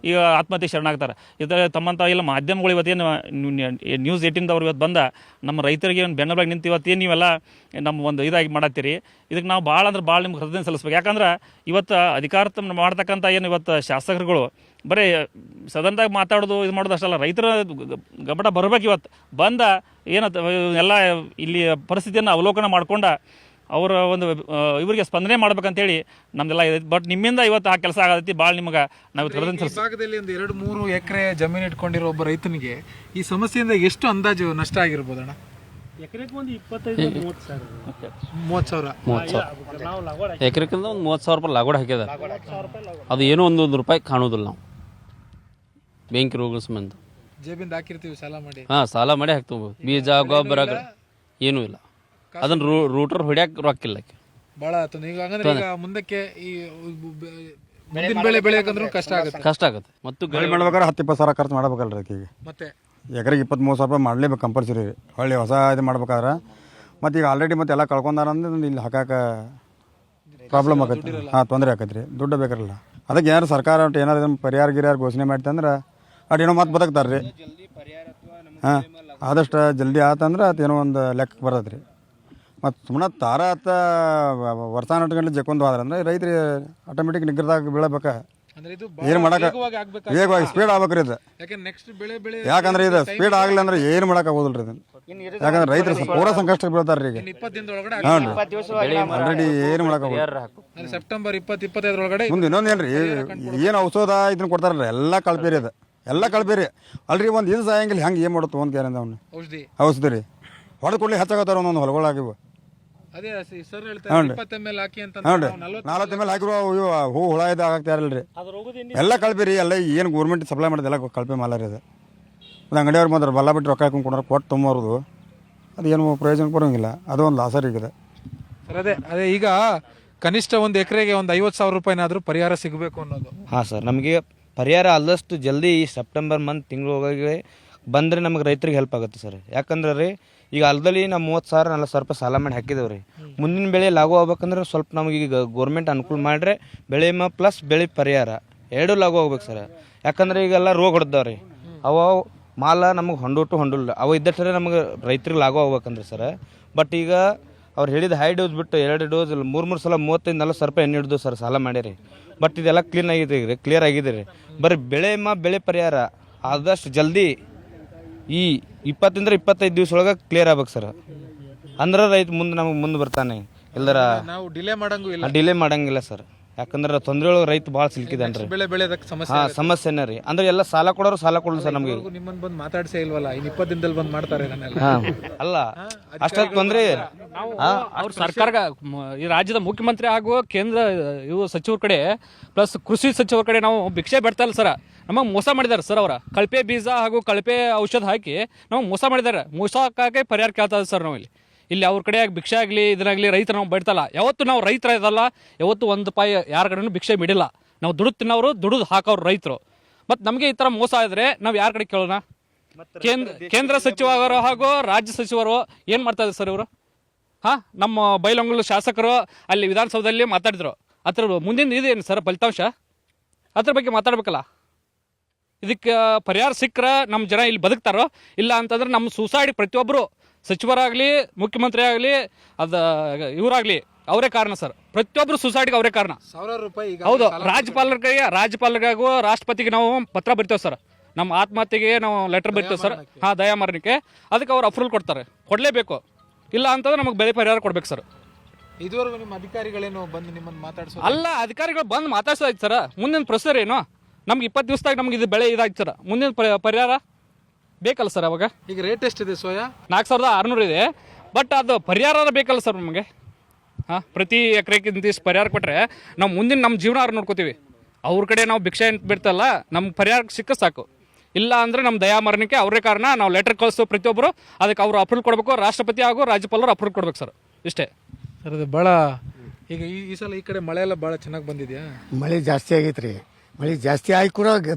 ಈಗ ಆತ್ಮಹತ್ಯೆ ಶರಣಾಗ್ತಾರೆ. ಇದರ ತಮ್ಮಂಥ ಎಲ್ಲ ಮಾಧ್ಯಮಗಳು ಇವತ್ತೇನು ನ್ಯೂಸ್ 18ದವ್ರು ಇವತ್ತು ಬಂದ ನಮ್ಮ ರೈತರಿಗೆ ಒಂದು ಬೆನ್ನಬಾಗಿ ನಿಂತು ಇವತ್ತೇನು ನೀವೆಲ್ಲ ನಮ್ಮ ಒಂದು ಇದಾಗಿ ಮಾಡತ್ತೀರಿ. ಇದಕ್ಕೆ ನಾವು ಭಾಳ ಅಂದ್ರೆ ಭಾಳ ನಿಮ್ಗೆ ಹೃದಯ ಸಲ್ಲಿಸ್ಬೇಕು. ಯಾಕಂದ್ರೆ ಇವತ್ತು ಅಧಿಕಾರ ಮಾಡ್ತಕ್ಕಂಥ ಏನು ಇವತ್ತು ಶಾಸಕರುಗಳು ಬರೀ ಸದನದಾಗ ಮಾತಾಡೋದು ಇದು ಮಾಡೋದು ಅಷ್ಟಲ್ಲ, ರೈತರ ಗಮನ ಬರ್ಬೇಕು. ಇವತ್ತು ಬಂದ ಏನು ಎಲ್ಲ ಇಲ್ಲಿ ಪರಿಸ್ಥಿತಿಯನ್ನು ಅವಲೋಕನ ಮಾಡ್ಕೊಂಡ ಅವರ ಒಂದು ಇವರಿಗೆ ಸ್ಪಂದನೆ ಮಾಡ್ಬೇಕಂತೇಳಿ ನಮ್ದೆಲ್ಲ ಇದೆ. ಬಟ್ ನಿಮ್ಮಿಂದ ಇವತ್ತು ಆ ಕೆಲಸ ಆಗತೈತಿ. ಭಾಳ ನಿಮಗೆ ನಾವು ಭಾಗದಲ್ಲಿ ಒಂದು 2-3 ಎಕರೆ ಜಮೀನು ಇಟ್ಕೊಂಡಿರೋ ಒಬ್ಬ ರೈತನಿಗೆ ಈ ಸಮಸ್ಯೆಯಿಂದ ಎಷ್ಟು ಅಂದಾಜು ನಷ್ಟ ಆಗಿರ್ಬೋದಣ್ಣ? ಎಕರೆಗೆ ಒಂದು 25-30 ಸಾವಿರ. 30,000 ಎಕರೆಕ್ಕಿಂತ ಒಂದು 30,000 ರೂಪಾಯಿ ಲಾಗೋಡ್ ಹಾಕಿದ. ಅದು ಏನೋ ಒಂದು ರೂಪಾಯಿ ಕಾಣೋದಿಲ್ಲ. ನಾವು ಬ್ಯಾಂಕ್ ರೋಗಗಳ ಸಂಬಂಧ ಜೇಬಿಂದ ಹಾಕಿರ್ತೀವಿ ಸಾಲ ಮಾಡಿ. ಸಾಲ ಮಾಡಿ ಹಾಕ್ತೇವೆ. ಬೀಜ ಗೊಬ್ಬರ ಏನೂ ಇಲ್ಲ. ಅದನ್ನ ರೂಟರ್ ಹೊಡ್ಯಾಕ ರೊಕ್ಕಿಲ್ಲ. ಭಾಳ ಈಗ ಹಂಗಂದ್ರೆ ಈಗ ಮುಂದಕ್ಕೆ ಈ ಮುಂದಿನ ಬೆಳೆ ಬೆಳೆಯಕಂದ್ರೂ ಕಷ್ಟ ಆಗುತ್ತೆ. ಮತ್ತು ಬೆಳೆ ಮಾಡ್ಬೇಕಾದ್ರೆ 10-20 ಸಾವಿರ ಖರ್ಚು ಮಾಡ್ಬೇಕಲ್ರಿ ಈಗ. ಮತ್ತೆ ಎಕರೆಗೆ 23,000 ರೂಪಾಯಿ ಮಾಡಲೇಬೇಕು ಕಂಪಲ್ಸರಿ. ಹೊಳ್ಳಿ ಹೊಸ ಇದು ಮಾಡ್ಬೇಕಾದ್ರೆ ಮತ್ತು ಈಗ ಆಲ್ರೆಡಿ ಮತ್ತೆ ಎಲ್ಲ ಕಳ್ಕೊಂಡಾರ ಅಂದ್ರೆ ಇಲ್ಲಿ ಹಾಕಾಕ ಪ್ರಾಬ್ಲಮ್ ಆಗತ್ತೆ. ತೊಂದರೆ ಆಕೈತೆ ರೀ, ದುಡ್ಡು ಬೇಕಾರಲ್ಲ. ಅದಕ್ಕೆ ಏನಾರು ಸರ್ಕಾರ ಏನಾರು ಪರಿಹಾರ ಘೋಷಣೆ ಮಾಡ್ತಂದ್ರೆ ಅದೇನೋ ಮತ್ತೆ ಬದುಕ್ತಾರೆ ರೀ. ಆದಷ್ಟು ಜಲ್ದಿ ಆತಂದ್ರೆ ಅದೇನೋ ಒಂದು ಲೆಕ್ಕಕ್ಕೆ ಬರ್ತದೆ ರೀ. ಮತ್ತು ಸುಮ್ಮನೆ ತಾರ ಆತ ವರ್ಷಾನುಗಟ್ಲೆ ಗಂಟೆ ಜಕ್ಕೊಂದು ಆದ್ರೆ ರೈತರಿಗೆ ಆಟೋಮೆಟಿಕ್ ನಿಗ್ರಹದಾಗ ಬೀಳಬೇಕ. ಏನು ಮಾಡಕ್ಕೆ ವೇಗವಾಗಿ ಸ್ಪೀಡ್ ಆಗ್ಬೇಕ್ರಿ ಇದು. ಯಾಕಂದ್ರೆ ಇದು ಸ್ಪೀಡ್ ಆಗಲಿ ಅಂದ್ರೆ ಏನು ಮಾಡಕ್ಕೆ ಆಗೋದಿಲ್ಲ ರೀ ಇದನ್ನು. ಯಾಕಂದ್ರೆ ರೈತರು ಪೂರಾ ಸಂಕಷ್ಟ ಬೀಳ್ತಾರೆ ಈಗ. ಆಲ್ರೆಡಿ ಏನು ಮಾಡಕ್ಕೆ ಆಗೋದು. ಸೆಪ್ಟೆಂಬರ್ 20-25 ಮುಂದೆ ಇನ್ನೊಂದೇನು ರೀ, ಏನು ಔಷಧ ಇದನ್ನ ಕೊಡ್ತಾರಲ್ಲ ಎಲ್ಲ ಕಳ್ಪೇರಿ ಅದು, ಎಲ್ಲ ಕಳ್ಪೇರಿ ಅಲ್ರಿ. ಒಂದು ಇದು ಸಾಯಂಗಿಲ್ಲ ಹೆಂಗೆ ಏನು ಮಾಡುತ್ತೆ ಒಂದು ಕ್ಯಾರಿಂದ ಅವ್ನು ಔಷಧಿ ರೀ ಹೊಡೆದು ಕೊಡ್ಲಿ ಹೆಚ್ಚಾಗತ್ತಾರ ಒಂದೊಂದು ಹೊಲಗಳಾಗಿವು. ಅದೇ ಸರ್ ಹೇಳ್ತಾರೆ 20 ml ಹಾಕಿ ಅಂತ. 40 ml ಹಾಕಿರೋ ಹೂ ಹುಳ ಇದು ಆಗ್ತಾರಲ್ರಿ, ಎಲ್ಲ ಕಳ್ಪೇರಿ. ಎಲ್ಲ ಏನು ಗೌರ್ಮೆಂಟ್ ಸಪ್ಲೈ ಮಾಡೋದು ಎಲ್ಲ ಕಳ್ಪೆ ಮಾಲ ರೀ ಅದು. ಅದು ಅಂಗಡಿಯವ್ರು ಮಾತ್ರ ಬಲ್ಲ ಬಿಟ್ಟು ರೊಕ್ಕ ಹಾಕೊಂಡು ಕೊಡೋರು ಕೊಟ್ಟು ತೊಂಬರೋದು, ಅದು ಏನು ಪ್ರಯೋಜನ ಬರೋಂಗಿಲ್ಲ. ಅದು ಒಂದು ಲಾಸರ್ ಈಗ ಸರ್. ಅದೇ ಈಗ ಕನಿಷ್ಠ ಒಂದು ಎಕರೆಗೆ ಒಂದು 50,000 ರೂಪಾಯಿನಾದ್ರೂ ಪರಿಹಾರ ಸಿಗಬೇಕು ಅನ್ನೋದು. ಹಾಂ ಸರ್, ನಮಗೆ ಪರಿಹಾರ ಆದಷ್ಟು ಜಲ್ದಿ ಈ ಸೆಪ್ಟೆಂಬರ್ ಮಂತ್ ತಿಂಗಳೊಳಗೆ ಬಂದರೆ ನಮಗೆ ರೈತರಿಗೆ ಹೆಲ್ಪ್ ಆಗುತ್ತೆ ಸರ್. ಯಾಕಂದ್ರೆ ರೀ ಈಗ ಅಲ್ದಲ್ಲಿ ನಾವು 30,000-40,000 ರೂಪಾಯಿ ಸಾಲ ಮಾಡಿ ಹಾಕಿದ್ದೇವೆ ರೀ. ಮುಂದಿನ ಬೆಳೆ ಲಾಗು ಆಗ್ಬೇಕಂದ್ರೆ ಸ್ವಲ್ಪ ನಮಗೆ ಈಗ ಗೋರ್ಮೆಂಟ್ ಅನುಕೂಲ ಮಾಡಿದ್ರೆ ಬೆಳೆ ವಿಮಾ ಪ್ಲಸ್ ಬೆಳೆ ಪರಿಹಾರ ಎರಡೂ ಲಾಗು ಆಗ್ಬೇಕು ಸರ್. ಯಾಕಂದ್ರೆ ಈಗೆಲ್ಲ ರೋಗ ಹೊಡೆದವ್ ರೀ, ಅವ ಮಾಲ ನಮಗೆ ಹೊಂಡಿಲ್ಲ, ಅವ ಇದ್ದಟ್ಟರೆ ನಮಗೆ ರೈತರಿಗೆ ಲಾಗು ಆಗ್ಬೇಕಂದ್ರೆ ಸರ್. ಬಟ್ ಈಗ ಅವ್ರು ಹೇಳಿದ ಹೈ ಡೋಸ್ ಬಿಟ್ಟು 2 ಡೋಸ್ ಇಲ್ಲ 3 ಸಲ 35-40,000 ರೂಪಾಯಿ ಎಣ್ಣೆ ಹಿಡಿದು ಸರ್ ಸಾಲ ಮಾಡಿರಿ. ಬಟ್ ಇದೆಲ್ಲ ಕ್ಲಿಯರ್ ಆಗಿದೆ ರೀ. ಬರೀ ಬೆಳೆ ವಿಮಾ ಬೆಳೆ ಪರಿಹಾರ ಆದಷ್ಟು ಜಲ್ದಿ ಈ 20-25 ದಿವಸ ಒಳಗೆ ಕ್ಲಿಯರ್ ಆಗ್ಬೇಕು ಸರ್. ಅಂದ್ರೆ ರೈತ ನಮಗೆ ಮುಂದೆ ಬರ್ತಾನೆ. ಇಲ್ದರ ನಾವು ಡಿಲೇ ಮಾಡಂಗೂ ಇಲ್ಲ, ಡಿಲೇ ಮಾಡಂಗಿಲ್ಲ ಸರ್. ಯಾಕಂದ್ರೆ ತೊಂದರೆ ಒಳಗೆ ರೈತ ಭಾಳ ಸಿಲ್ಕಿದ್ದಾನೆ. ಬೆಳೆ ಬೆಳೆದಕ್ಕೆ ಸಮಸ್ಯೆ. ಹಾಂ, ಸಮಸ್ಯೆನೇ ರೀ. ಅಂದ್ರೆ ಎಲ್ಲ ಸಾಲ ಕೊಡೋರು ಸಾಲ ಕೊಡಲು ಸರ್ ನಮಗೆ. ನಿಮ್ಮನ್ನ ಬಂದು ಮಾತಾಡ್ಸೇ ಇಲ್ವಲ್ಲ, ಇನ್ನು 20 ದಿನದಲ್ಲಿ ಬಂದು ಮಾಡ್ತಾರೆ ನನ್ನೆಲ್ಲ. ಹಾಂ, ಅಲ್ಲ ಅಷ್ಟೊಂದು ತೊಂದರೆ. ಅವ್ರ ಸರ್ಕಾರ ಈ ರಾಜ್ಯದ ಮುಖ್ಯಮಂತ್ರಿ ಹಾಗೂ ಕೇಂದ್ರ ಇವು ಸಚಿವರ ಕಡೆ ಪ್ಲಸ್ ಕೃಷಿ ಸಚಿವರ ಕಡೆ ನಾವು ಭಿಕ್ಷೆ ಬೇಡ್ತಾ ಇಲ್ಲ ಸರ್. ನಮಗೆ ಮೋಸ ಮಾಡಿದ್ದಾರೆ ಸರ್. ಅವರ ಕಳಪೆ ಬೀಜ ಹಾಗೂ ಕಳಪೆ ಔಷಧ ಹಾಕಿ ನಮಗೆ ಮೋಸ ಮಾಡಿದ್ದಾರೆ. ಮೋಸಕ್ಕಾಗಿ ಪರಿಹಾರ ಕೇಳ್ತಾ ಇದ್ದಾರೆ ಸರ್. ನಾವು ಇಲ್ಲಿ ಅವ್ರ ಕಡೆ ಭಿಕ್ಷೆ ಆಗಲಿ ಇದನ್ನಾಗಲಿ ರೈತರು ನಾವು ಬೇಡ್ತಲ್ಲ. ಯಾವತ್ತು ನಾವು ರೈತರ ಇದಲ್ಲ, ಯಾವತ್ತು 1 ರೂಪಾಯಿ ಯಾರ ಕಡೆನೂ ಭಿಕ್ಷೆ ಬಿಡಿಲ್ಲ. ನಾವು ದುಡಿದು ತಿನ್ನೋರು, ದುಡಿದು ಹಾಕೋರು ರೈತರು. ಮತ್ತು ನಮಗೆ ಈ ಥರ ಮೋಸ ಆದರೆ ನಾವು ಯಾರ ಕಡೆ ಕೇಳೋಣ? ಕೇಂದ್ರ ಸಚಿವರು ಹಾಗೂ ರಾಜ್ಯ ಸಚಿವರು ಏನು ಮಾಡ್ತಾ ಇದ್ದಾರೆ ಸರ್ ಇವರು? ಹಾಂ, ನಮ್ಮ ಬೈಲಹೊಂಗಲ ಶಾಸಕರು ಅಲ್ಲಿ ವಿಧಾನಸೌಧದಲ್ಲಿ ಮಾತಾಡಿದ್ರು. ಅದ್ರ ಮುಂದಿನ ಇದೇನು ಸರ್ ಫಲಿತಾಂಶ? ಅದ್ರ ಬಗ್ಗೆ ಮಾತಾಡ್ಬೇಕಲ್ಲ. ಇದಕ್ಕೆ ಪರಿಹಾರ ಸಿಕ್ಕರೆ ನಮ್ಮ ಜನ ಇಲ್ಲಿ ಬದುಕ್ತಾರೋ, ಇಲ್ಲ ಅಂತಂದ್ರೆ ನಮ್ಮ ಸುಸೈಡ್ ಪ್ರತಿಯೊಬ್ಬರು ಸಚಿವರಾಗಲಿ ಮುಖ್ಯಮಂತ್ರಿ ಆಗಲಿ ಅದು ಇವರಾಗಲಿ ಅವರೇ ಕಾರಣ ಸರ್. ಪ್ರತಿಯೊಬ್ಬರು ಸುಸೈಡ್ಗೆ ಅವರೇ ಕಾರಣ. 1,000 ರೂಪಾಯಿ ಈಗ ಹೌದು, ರಾಜ್ಯಪಾಲರಿಗೂ ರಾಷ್ಟ್ರಪತಿಗೆ ನಾವು ಪತ್ರ ಬರಿತೇವೆ ಸರ್. ನಮ್ಮ ಆತ್ಮಹತ್ಯೆಗೆ ನಾವು ಲೆಟರ್ ಬರಿತೇವೆ ಸರ್. ಹಾಂ, ದಯಾಮರಣಕ್ಕೆ. ಅದಕ್ಕೆ ಅವ್ರು ಅಪ್ರೂವಲ್ ಕೊಡ್ತಾರೆ, ಕೊಡಲೇಬೇಕು. ಇಲ್ಲ ಅಂತಂದ್ರೆ ನಮಗೆ ಬೆಳೆ ಪರಿಹಾರ ಕೊಡ್ಬೇಕು ಸರ್. ಇದುವರೆಗೂ ನಿಮ್ಮ ಅಧಿಕಾರಿಗಳೇನು ಬಂದು ನಿಮ್ಮನ್ನು ಮಾತಾಡ್ಸೋ? ಅಲ್ಲ, ಅಧಿಕಾರಿಗಳು ಬಂದು ಮಾತಾಡ್ಸೋದಾಯ್ತು ಸರ್. ಮುಂದಿನ ಪ್ರೊಸೀಜರ್ ಏನು? ನಮ್ಗೆ 20 ದಿವಸದಾಗ ನಮ್ಗೆ ಇದು ಬೆಳೆ ಇದಾಯ್ತು ಸರ್. ಮುಂದಿನ ಪರಿಹಾರ ಬೇಕಲ್ಲ ಸರ್. ಅವಾಗ ಈಗ ರೇಟ್ ಎಷ್ಟಿದೆ ಸೋಯಾ? 4,600 ಇದೆ. ಬಟ್ ಅದು ಪರಿಹಾರ ಬೇಕಲ್ಲ ಸರ್ ನಮಗೆ. ಹಾಂ, ಪ್ರತಿ ಎಕರೆಗಿಂತ ಇಷ್ಟು ಪರಿಹಾರ ಕೊಟ್ಟರೆ ನಾವು ಮುಂದಿನ ನಮ್ಮ ಜೀವನ ನೋಡ್ಕೋತೀವಿ. ಅವ್ರ ಕಡೆ ನಾವು ಭಿಕ್ಷೆ ಅಂತ ಬಿಡ್ತಲ್ಲ, ನಮ್ಗೆ ಪರಿಹಾರ ಸಿಕ್ಕ ಸಾಕು. ಇಲ್ಲ ಅಂದರೆ ನಮ್ಮ ದಯಾಮರಣಕ್ಕೆ ಅವರೇ ಕಾರಣ. ನಾವು ಲೆಟರ್ ಕಳಿಸೋ ಪ್ರತಿಯೊಬ್ಬರು ಅದಕ್ಕೆ ಅವರು ಅಪ್ರೂವಲ್ ಕೊಡಬೇಕು. ರಾಷ್ಟ್ರಪತಿ ಹಾಗೂ ರಾಜ್ಯಪಾಲರು ಅಪ್ರೂವಲ್ ಕೊಡ್ಬೇಕು ಸರ್. ಇಷ್ಟೇ ಸರ್. ಅದು ಭಾಳ ಈಗ ಈ ಸಲ ಈ ಕಡೆ ಮಳೆ ಎಲ್ಲ ಭಾಳ ಚೆನ್ನಾಗಿ ಬಂದಿದೆಯಾ? ಮಳೆ ಜಾಸ್ತಿ ಆಗೈತೆ ರೀ. ಮಳೆ ಜಾಸ್ತಿ ಆಗಿ ಕೂಡ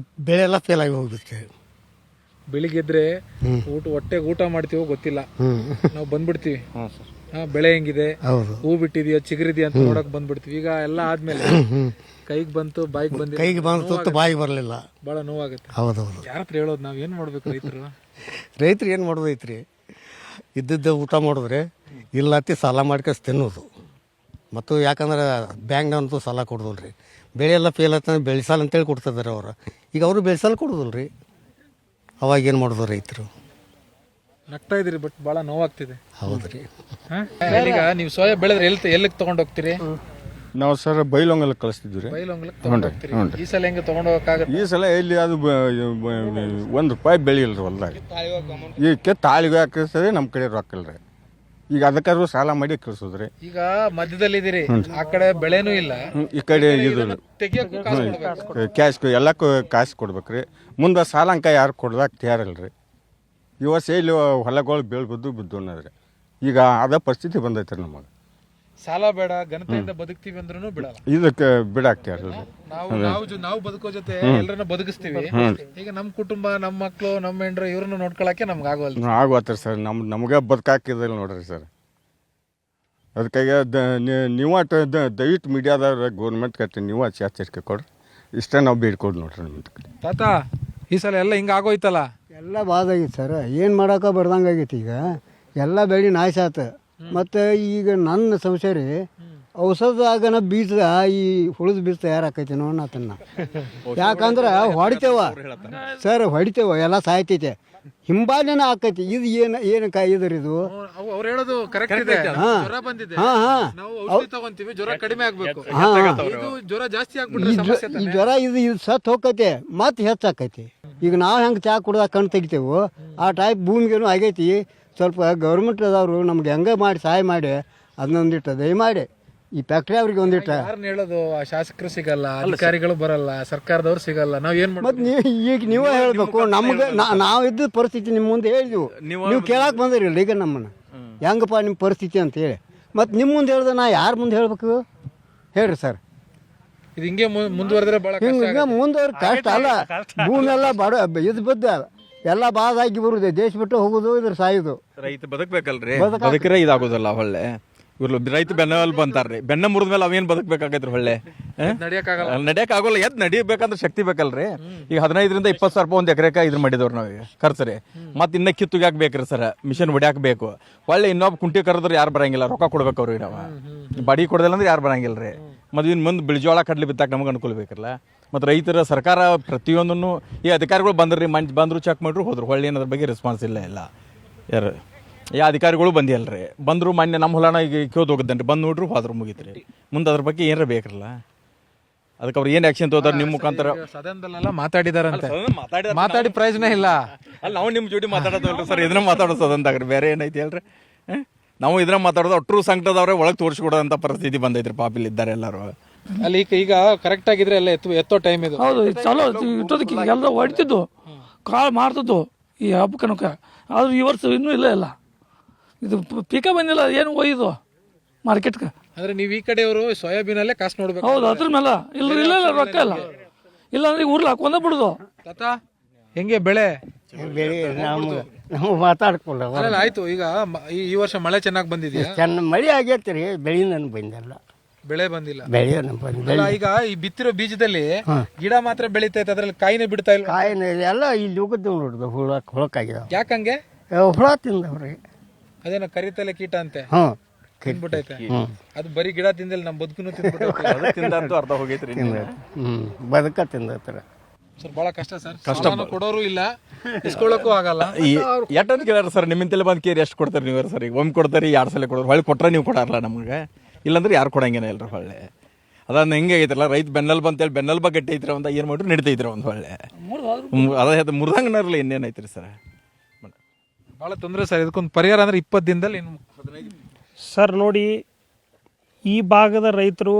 ಬೆಳೆ ಎಲ್ಲ ಫೇಲ್ ಆಗಿ ಹೋಗ್ಬಿಡ್ತೀವಿ. ಬೆಳಿಗ್ಗೆದ್ರೆ ಹೊಟ್ಟೆಗೆ ಊಟ ಮಾಡ್ತೀವೋ ಗೊತ್ತಿಲ್ಲ, ನಾವು ಬಂದ್ಬಿಡ್ತೀವಿ. ಬೆಳೆ ಹೆಂಗಿದೆ, ಹೂ ಬಿಟ್ಟಿದೆಯೋ ಚಿಗುರಿದೆಯೋ ಅಂತ ನೋಡಕ್ ಬಂದ್ಬಿಡ್ತೀವಿ. ಈಗ ಎಲ್ಲ ಆದ್ಮೇಲೆ ಕೈಗೆ ಬಂತು ಬಾಯಿಗೆ ಬಂದಿಲ್ಲ, ಕೈಗೆ ಬಂತು ಬಾಯಿಗೆ ಬರಲಿಲ್ಲ, ಭಾಳ ನೋವಾಗುತ್ತೆ. ಹೌದೌದು. ಯಾರ ಹತ್ರ ಹೇಳೋದು? ನಾವು ಏನು ಮಾಡ್ಬೇಕು ರೈತರು? ರೈತರು ಏನು ಮಾಡೋದೈತ್ರಿ, ಇದ್ದದ್ದು ಊಟ ಮಾಡಿದ್ರೆ ಇಲ್ಲತ್ತಿ ಸಾಲ ಮಾಡ್ಕೊಂಡು ತಿನ್ನೋದು. ಮತ್ತು ಯಾಕಂದ್ರೆ ಬ್ಯಾಂಕ್ನಂತೂ ಸಾಲ ಕೊಡೋದಿಲ್ಲ ರೀ. ಬೆಳೆ ಎಲ್ಲ ಫೇಲ್ ಆಯ್ತು ಬೆಳೆಸಾಲ ಅಂತೇಳಿ ಕೊಡ್ತಿದ್ದಾರೆ ಅವರು. ಈಗ ಅವರು ಬೆಳೆಸಾಲ ಕೊಡೋದಿಲ್ಲ ರೀ. ಅವಾಗ ಏನು ಮಾಡೋದು ರೈತರು? ನಗ್ತಾ ಇದ್ರಿ, ಬಟ್ ಭಾಳ ನೋವಾಗ್ತಿದೆ. ಹೌದು ರೀ. ಈಗ ನೀವು ಸೋಯಾ ಬೆಳೆದ್ರೆ ಎಲ್ಲಿಗೆ ತಗೊಂಡು ಹೋಗ್ತೀರಿ? ನಾವು ಸರ್ ಬೈಲೊಂಗಲ್ ಕಳಿಸ್ತಿದ್ವಿ ರೀ. ಬೈಲೊಂಗಲಕ್ಕೆ ತಗೊಂಡು ಹೋಗ್ತೀರಿ. ಈ ಸಲ ಹೆಂಗೆ ತಗೊಂಡು ಹೋಗಕ್ಕಾಗತ್ತೆ? ಈ ಸಲ ಎಲ್ಲಿ ಅದು 1 ರೂಪಾಯಿ ಬೆಳೆಯಿಲ್ಲ ರೀ ಹೊಲ್ದಾಗ. ಈಗ ತಾಳಿಗೆ ಹಾಕಿಸ್ತದೆ, ನಮ್ಮ ಕಡೆ ರೊಕ್ಕ ಇಲ್ಲ ರೀ. ಈಗ ಅದಕ್ಕಾದ್ರೂ ಸಾಲ ಮಾಡಿ ಕಳಿಸೋದ್ರಿ. ಈಗ ಮಧ್ಯದಲ್ಲಿ ಇದೀರಿ, ಆ ಕಡೆ ಬೆಳೆನೂ ಇಲ್ಲ, ಈ ಕಡೆ ಇದು ತೆಗಿಯಕ್ಕೂ ಕಾಸು ಕೊಡ್ಬೇಕು. ಕ್ಯಾಶ್ ಎಲ್ಲಕ್ಕೂ ಕಾಸು ಕೊಡ್ಬೇಕ್ರಿ. ಮುಂದೆ ಸಾಲ ಅಂಕ ಯಾರು ಕೊಡ್ದಾಕ ತಯಾರಿಲ್ರಿ. ಈ ವರ್ಷ ಇಲ್ಲಿ ಹೊಲಗಳು ಬಿದ್ದು ಅನ್ನೋದ್ರಿ. ಈಗ ಅದ ಪರಿಸ್ಥಿತಿ ಬಂದೈತೆ ರೀ ನಮಗೆ. ಸಾಲ ಬೇಡ, ಘನತೆಯಿಂದ ಬದುಕ್ತಿವಿ ಅಂದ್ರೂ ಬಿಡಲ್ಲ. ಇದಕ್ಕೆ ಬಿಡಾಕ್ತಾರ. ನಾವು ಬದುಕೋ ಜೊತೆ ಎಲ್ಲರನ್ನ ಬದುಕಿಸ್ತೀವಿ. ಈಗ ನಮ್ಮ ಕುಟುಂಬ, ನಮ್ಮ ಮಕ್ಕಳು, ನಮ್ಮ ಹೆಂಡ್ರು ಇವ್ರನ್ನ ನೋಡ್ಕೊಳಕ್ಕೆ ನಮ್ಗೆ ಆಗೋಲ್ಲ. ಆಗೋತ್ರಿ ಸರ್. ನಮಗೆ ಬದುಕಾಕಿದಿಲ್ಲ ನೋಡ್ರಿ ಸರ್. ಅದಕ್ಕಾಗಿ ನೀವು ದಯವಿಟ್ಟು ಮೀಡಿಯಾದವ್ರ ಗೌರ್ಮೆಂಟ್ ಕಟ್ಟಿ ನೀವು ಎಚ್ಚರಿಕೆ ಕೊಡ್ರಿ. ಇಷ್ಟೇ ನಾವು ಬೇಡ್ಕೊಡು ನೋಡ್ರಿ ನಿಮ್ಮ ತಾತ. ಈ ಸಲ ಎಲ್ಲ ಹಿಂಗೆ ಆಗೋಯ್ತಲ್ಲ? ಎಲ್ಲ ಬಾದಾಗಿತ್ತು ಸರ್. ಏನು ಮಾಡೋಕೆ ಬರ್ದಂಗೆ ಆಗೈತಿ. ಈಗ ಎಲ್ಲ ಬೆಳೆ ನಾಶ ಆತ. ಮತ್ತು ಈಗ ನನ್ನ ಸಂಶಯ ರೀ, ಔಷಧಾಗನ ಬೀಜ ಈ ಹುಳಿದ ಬೀಜ ತಯಾರಾಕೈತಿ ನೋಡತನ್ನ. ಯಾಕಂದ್ರೆ ಹೊಡಿತೇವ ಸರ್, ಹೊಡಿತೇವ ಎಲ್ಲ ಸಾಯ್ತೈತೆ, ಹಿಂಬಾಲಿನ ಆಕೈತಿ. ಇದು ಏನು ಇದ್ರಿ ಇದು? ಅವ್ರು ಹೇಳೋದು ಕರೆಕ್ಟ್ ಇದೆ. ಜ್ವರ ಬಂದಿದೆ, ನಾವು ಔಷಧಿ ತಗೊಂತೀವಿ, ಜ್ವರ ಕಡಿಮೆ ಆಗ್ಬೇಕು. ಇದು ಜ್ವರ ಜಾಸ್ತಿ ಆಗ್ಬಿಟ್ರೆ ಈ ಜ್ವರ ಇದು ಸತ್ ಹೋಗೈತೆ, ಮತ್ತೆ ಹೆಚ್ಚಾಕೈತಿ. ಈಗ ನಾವು ಹೆಂಗೆ ಚಾ ಕುಡ್ದಾಗ ಕಣ್ಣು ತೆಗಿತೇವು ಆ ಟೈಪ್ ಭೂಮಿಗೇನು ಆಗೈತಿ. ಸ್ವಲ್ಪ ಗೌರ್ಮೆಂಟ್ ಅದವರು ನಮ್ಗೆ ಹೆಂಗೆ ಮಾಡಿ ಸಹಾಯ ಮಾಡಿ ಅದನ್ನೊಂದಿಟ್ಟು ದಯಮಾಡಿ ಈ ಫ್ಯಾಕ್ಟ್ರಿ ಅವ್ರಿಗೆ ಒಂದಿಟ್ಟು. ಹೇಳೋದು ಶಾಸಕರು ಸಿಗಲ್ಲ, ಅಧಿಕಾರಿಗಳು ಬರಲ್ಲ, ಸರ್ಕಾರದವ್ರು ಸಿಗಲ್ಲ, ನಾವ್ ಏನ್ ಮತ್ತೆ ಈಗ ನೀವೇ ಹೇಳ್ಬೇಕು. ನಮ್ಗೆ ನಾವು ಇದ್ದ ಪರಿಸ್ಥಿತಿ ನಿಮ್ಮ ಮುಂದೆ ಹೇಳಿದ್ವು, ನೀವು ಕೇಳಕ್ ಬಂದಿರಲಿಲ್ಲ. ಈಗ ನಮ್ಮನ್ನ ಹೆಂಗಪ್ಪ ನಿಮ್ಮ ಪರಿಸ್ಥಿತಿ ಅಂತ ಹೇಳಿ ಮತ್ತೆ ನಿಮ್ಮ ಮುಂದೆ ಹೇಳ್ದೆ ನಾ ಯಾರ ಮುಂದೆ ಹೇಳ್ಬೇಕು? ಹೇಳ್ರಿ ಸರ್. ಇದು ಹಿಂಗೆ ಮುಂದುವರೆದ್ರೆ ಭಾಳ ಕಷ್ಟ ಹಿಂಗೆ ಮುಂದುವರೆ ಕಷ್ಟ ಅಲ್ಲ, ಭೂಮಿ ಎಲ್ಲ ಬಡ ಇದು ಬಿದ್ದ ಎಲ್ಲ ಬಾದಾಗಿ ಬರುದು, ದೇಶ ಬಿಟ್ಟು ಹೋಗುದು, ಇದ್ರ ಸಾಯುದು. ರೈತ ಬದುಕ್ಬೇಕಲ್ರಿ, ಬದುಕ್ರೆ ಇದಾಗೋದಿಲ್ಲ. ಹೊಳ್ಳೆ ಇವ್ರು ರೈತ ಬೆನ್ನಲ್ಲಿ ಬಂತಾರ್ರಿ, ಬೆನ್ನ ಮುರಿದ ಮೇಲೆ ಅವೇನು ಬದುಕಬೇಕಾಗೈತ್ರಿ? ಹೊಳ್ಳೆ ನಡಿಯಕ್ಕಾಗಲ್ಲ. ಎದ್ ನಡಿಬೇಕಂದ್ರೆ ಶಕ್ತಿ ಬೇಕಲ್ರಿ. ಈಗ 15ರಿಂದ 20 ಸಾವಿರ ರೂಪಾಯಿ ಒಂದು ಎಕರೆಕ ಇದ್ರ ಮಾಡಿದವ್ರು ನಾವೀಗ ಖರ್ಚು ರೀ. ಮತ್ತೆ ಇನ್ನ ಕಿತ್ತುಗ್ಯಾಕ ಬೇಕ್ರಿ ಸರ್, ಮಿಷನ್ ಹೊಡ್ಯಾಕ ಬೇಕು. ಹೊಳ್ಳೆ ಇನ್ನೊಬ್ಬ ಕುಂಟಿ ಕರೆದ್ರೆ ಯಾರು ಬರಂಗಿಲ್ಲ, ರೊಕ್ಕ ಕೊಡ್ಬೇಕು ಅವ್ರಿಗೆ. ನಾವು ಬಾಡಿಗೆ ಕೊಡದಿಲ್ಲ ಅಂದ್ರೆ ಯಾರು ಬರಂಗಿಲ್ಲ ರೀ. ಮತ್ತು ಇನ್ನು ಮುಂದೆ ಬಿಳಿಜೋಳ ಕಡ್ಲಿ ಬಿತ್ತಾಕ ನಮಗೆ ಅನುಕೂಲ ಬೇಕಲ್ಲ. ಮತ್ತು ರೈತರ ಸರ್ಕಾರ ಪ್ರತಿಯೊಂದನ್ನು ಈ ಅಧಿಕಾರಿಗಳು ಬಂದ್ರಿ, ಬಂದರು ಚೆಕ್ ಮಾಡ್ರು ಹೋದ್ರು. ಹೊಳ್ಳಿ ಏನಾದ್ರ ಬಗ್ಗೆ ರೆಸ್ಪಾನ್ಸ್ ಇಲ್ಲ ಯಾರು ಯಾವ ಅಧಿಕಾರಿಗಳು ಬಂದಿಲ್ಲರಿ. ಬಂದರು ಮೊನ್ನೆ ನಮ್ಮ ಹೊಲನ ಈಗ ಕೇಳ್ದು ಹೋಗಿದ್ದೇನೆ ರೀ, ಬಂದು ನೋಡ್ರು ಹೋದ್ರು, ಮುಗೀತ್ರಿ. ಮುಂದೆ ಅದ್ರ ಬಗ್ಗೆ ಏನಾರ ಬೇಕ್ರಲ್ಲ, ಅದಕ್ಕೆ ಅವ್ರು ಏನು ಆ್ಯಕ್ಷನ್ ತಗೋತಾರೆ ನಿಮ್ಮ ಮುಖಾಂತರ. ಸದನದಲ್ಲೆಲ್ಲ ಮಾತಾಡಿದಾರಂತೆ, ಮಾತಾಡಿ ಪ್ರಯೋಜನ ಇಲ್ಲ. ಅಲ್ಲಿ ನಾವು ನಿಮ್ಮ ಜೋಡಿ ಮಾತಾಡೋದಲ್ರಿ ಸರ್, ಇದನ್ನ ಮಾತಾಡೋದು ಸದನದಾಗ್ರಿ, ಬೇರೆ ಏನೈತಿ ಹೇಳ್ರಿ. ನಾವು ಇದನ್ನ ಮಾತಾಡೋದು ಒಟ್ಟರು ಸಂಕಟದವ್ರೆ ಒಳಗೆ ತೋರಿಸ್ಕೊಡೋಂಥ ಪರಿಸ್ಥಿತಿ ಬಂದೈತ್ರಿ. ಪಾಪಿಲ್ ಇದ್ದಾರೆ ಎಲ್ಲರೂ ಅಲ್ಲಿ. ಈಗ ಕರೆಕ್ಟ್ ಆಗಿದ್ರೆ ಎಲ್ಲ ಎತ್ತೋ ಟೈಮ್ ಇದು. ಹೌದು, ಚಲೋ ಇಟ್ಟೋದಕ್ಕೆ ಎಲ್ಲ ಹೊಡಿತಿದ್ದು, ಕಾಳು ಮಾಡ್ತಿದ್ದು ಈ ಹಬ್ಬಕ್ಕನಕ. ಆದ್ರೆ ಈ ವರ್ಷ ಇನ್ನೂ ಇಲ್ಲ ಇದು ಪೀಕ ಬಂದಿಲ್ಲ, ಏನು ಒಯ್ದು ಮಾರ್ಕೆಟ್ಗೆ. ಅಂದ್ರೆ ನೀವು ಈ ಕಡೆಯವರು ಸೋಯಾಬೀನಲ್ಲೇ ಕಾಸು ನೋಡ್ಬೇಕು. ಹೌದು, ಅದ್ರ ಮೇಲೆ ಇಲ್ಲ ರೊಕ್ಕ ಇಲ್ಲ. ಇಲ್ಲ ಅಂದ್ರೆ ಊರ್ಲಿ ಹಾಕೊಂಡ ಬಿಡುದು. ತಾತ ಹೆಂಗೆ ಬೆಳೆ ನಾವು ಮಾತಾಡ್ಕೊಂಡ ಆಯ್ತು. ಈಗ ಈ ವರ್ಷ ಮಳೆ ಚೆನ್ನಾಗಿ ಬಂದಿದೆಯಾ? ಮಳೆ ಆಗೈತೆ ರೀ, ಬೆಳೆ ನನ್ಗೆ ಬಂದಿಲ್ಲ, ಬೆಳೆ ಬಂದಿಲ್ಲ. ಬೆಳೆ ಬಂದಿಲ್ಲ. ಈಗ ಈ ಬಿತ್ತಿರೋ ಬೀಜದಲ್ಲಿ ಗಿಡ ಮಾತ್ರ ಬೆಳಿತೈತೆ, ಅದ್ರಲ್ಲಿ ಕಾಯಿನೇ ಬಿಡ್ತಾ ಇಲ್ಲ. ಕಾಯಿನ ಎಲ್ಲ ಇಲ್ಲಿ ಹೋಗಿದ್ದು ನೋಡುದು, ಹುಳಕ್ಕಾಗಿದಾವ. ಯಾಕಂಗೆ? ಹುಳ ತಿಂದವ್ರಿ. ಅದೇನೋ ಕರಿತಲೆ ಕೀಟ ಅಂತೆ ತಿನ್ಬಿಟ್ಟೈತೆ. ಅದು ಬರೀ ಗಿಡ ತಿಂದಿಲ್ಲ, ನಮ್ಮ ಬದುಕನ್ನು ತಿಂದ್ಬಿಟ್ಟೈತೆ. ತಿಂದಂತೂ ಅರ್ಧ ಹೋಗೈತ್ರಿ. ಬದುಕ ತಿಂದತ್ರ ಸರ್ ಬಹಳ ಕಷ್ಟ ಸರ್. ಕಷ್ಟ ಕೊಡೋರು ಇಲ್ಲ, ಇಸ್ಕೊಳ್ಳೋಕ್ಕೂ ಆಗಲ್ಲ. ಎಷ್ಟಂತ ಕೇಳ್ಯಾರ ಸರ್, ನಿಮ್ಮಿಂತೆಲ್ಲ ಬಂದು ಕೇರಿ ಎಷ್ಟು ಕೊಡ್ತಾರೆ ನೀವು ಸರ್? ಈಗ ಒಮ್ಮೆ ಕೊಡ್ತಾರೆ, 2 ಸಲ ಕೊಡೋರು, ಹೊಳ್ಳಿ ಕೊಟ್ರೆ ನೀವು ಕೊಡಾರಲ್ಲ ನಮಗೆ. ಇಲ್ಲಾಂದ್ರೆ ಯಾರು ಕೊಡಂಗೇನ ಇಲ್ರಿ. ಹೊಳ್ಳೆ ಅದನ್ನ ಹೆಂಗೆ ಆಗೈತಲ್ಲ, ರೈತ ಬೆನ್ನಲ್ ಬಂತೇಳಿ ಬೆನ್ನಲ್ ಬಗ್ಗೆ ಗಟ್ಟಿ ಐತ್ರ ಅಂತ ಏನು ಮಾಡ್ರು ನಡೀತೈತ್ರಿ. ಒಂದು ಹೊಳ್ಳೆ ಅದ ಮುರ್ದಂಗನಲ್ಲ ಇನ್ನೇನೈತ್ರಿ ಸರ್. ಭಾಳ ತೊಂದರೆ ಸರ್. ಇದಕ್ಕೊಂದು ಪರಿಹಾರ ಅಂದ್ರೆ 20 ದಿನದಲ್ಲಿ ಸರ್ ನೋಡಿ, ಈ ಭಾಗದ ರೈತರು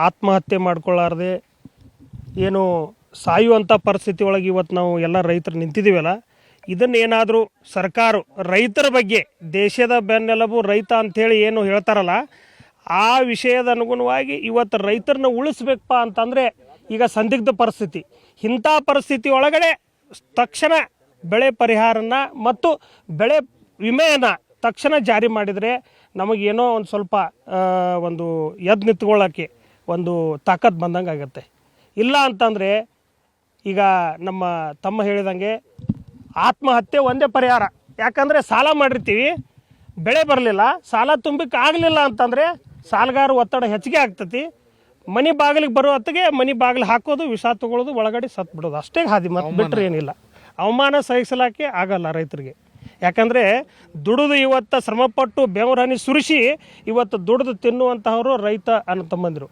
ಆತ್ಮಹತ್ಯೆ ಮಾಡ್ಕೊಳ್ಳಾರ್ದೆ ಏನು ಸಾಯುವಂಥ ಪರಿಸ್ಥಿತಿ ಒಳಗೆ ಇವತ್ತು ನಾವು ಎಲ್ಲ ರೈತರು ನಿಂತಿದ್ದೀವಲ್ಲ, ಇದನ್ನೇನಾದರೂ ಸರ್ಕಾರ ರೈತರ ಬಗ್ಗೆ, ದೇಶದ ಬೆನ್ನೆಲುಬು ರೈತ ಅಂಥೇಳಿ ಏನು ಹೇಳ್ತಾರಲ್ಲ, ಆ ವಿಷಯದ ಅನುಗುಣವಾಗಿ ಇವತ್ತು ರೈತರನ್ನ ಉಳಿಸ್ಬೇಕಪ್ಪ ಅಂತಂದರೆ ಈಗ ಸಂದಿಗ್ಧ ಪರಿಸ್ಥಿತಿ. ಇಂಥ ಪರಿಸ್ಥಿತಿ ಒಳಗಡೆ ತಕ್ಷಣ ಬೆಳೆ ಪರಿಹಾರನ ಮತ್ತು ಬೆಳೆ ವಿಮೆಯನ್ನು ತಕ್ಷಣ ಜಾರಿ ಮಾಡಿದರೆ ನಮಗೇನೋ ಒಂದು ಸ್ವಲ್ಪ ಒಂದು ಎದ್ದು ನಿಂತ್ಕೊಳ್ಳೋಕ್ಕೆ ಒಂದು ತಾಕತ್ತು ಬಂದಂಗೆ ಆಗುತ್ತೆ. ಇಲ್ಲ ಅಂತಂದರೆ ಈಗ ನಮ್ಮ ತಮ್ಮ ಹೇಳಿದಂಗೆ ಆತ್ಮಹತ್ಯೆ ಒಂದೇ ಪರಿಹಾರ. ಯಾಕಂದರೆ ಸಾಲ ಮಾಡಿರ್ತೀವಿ, ಬೆಳೆ ಬರಲಿಲ್ಲ, ಸಾಲ ತುಂಬಕ್ಕೆ ಆಗಲಿಲ್ಲ ಅಂತಂದರೆ ಸಾಲಗಾರ ಒತ್ತಡ ಹೆಚ್ಚಿಗೆ ಆಗ್ತತಿ. ಮನೆ ಬಾಗಿಲಿಗೆ ಬರೋ ಹೊತ್ತಿಗೆ ಮನೆ ಬಾಗಿಲು ಹಾಕೋದು, ವಿಷ ತಗೊಳ್ಳೋದು, ಒಳಗಡೆ ಸತ್ತು ಬಿಡೋದು, ಅಷ್ಟೇ ಹಾದಿ, ಮತ್ತೆ ಬಿಟ್ಟರೆ ಏನಿಲ್ಲ. ಅವಮಾನ ಸಹಿಸಲಾಕೆ ಆಗಲ್ಲ ರೈತರಿಗೆ. ಯಾಕಂದರೆ ದುಡಿದು ಇವತ್ತು ಶ್ರಮಪಟ್ಟು ಬೆವರನಿ ಸುರಿಸಿ ಇವತ್ತು ದುಡಿದು ತಿನ್ನುವಂತಹವರು ರೈತ ಅಣ್ಣ ತಮ್ಮಂದಿರು.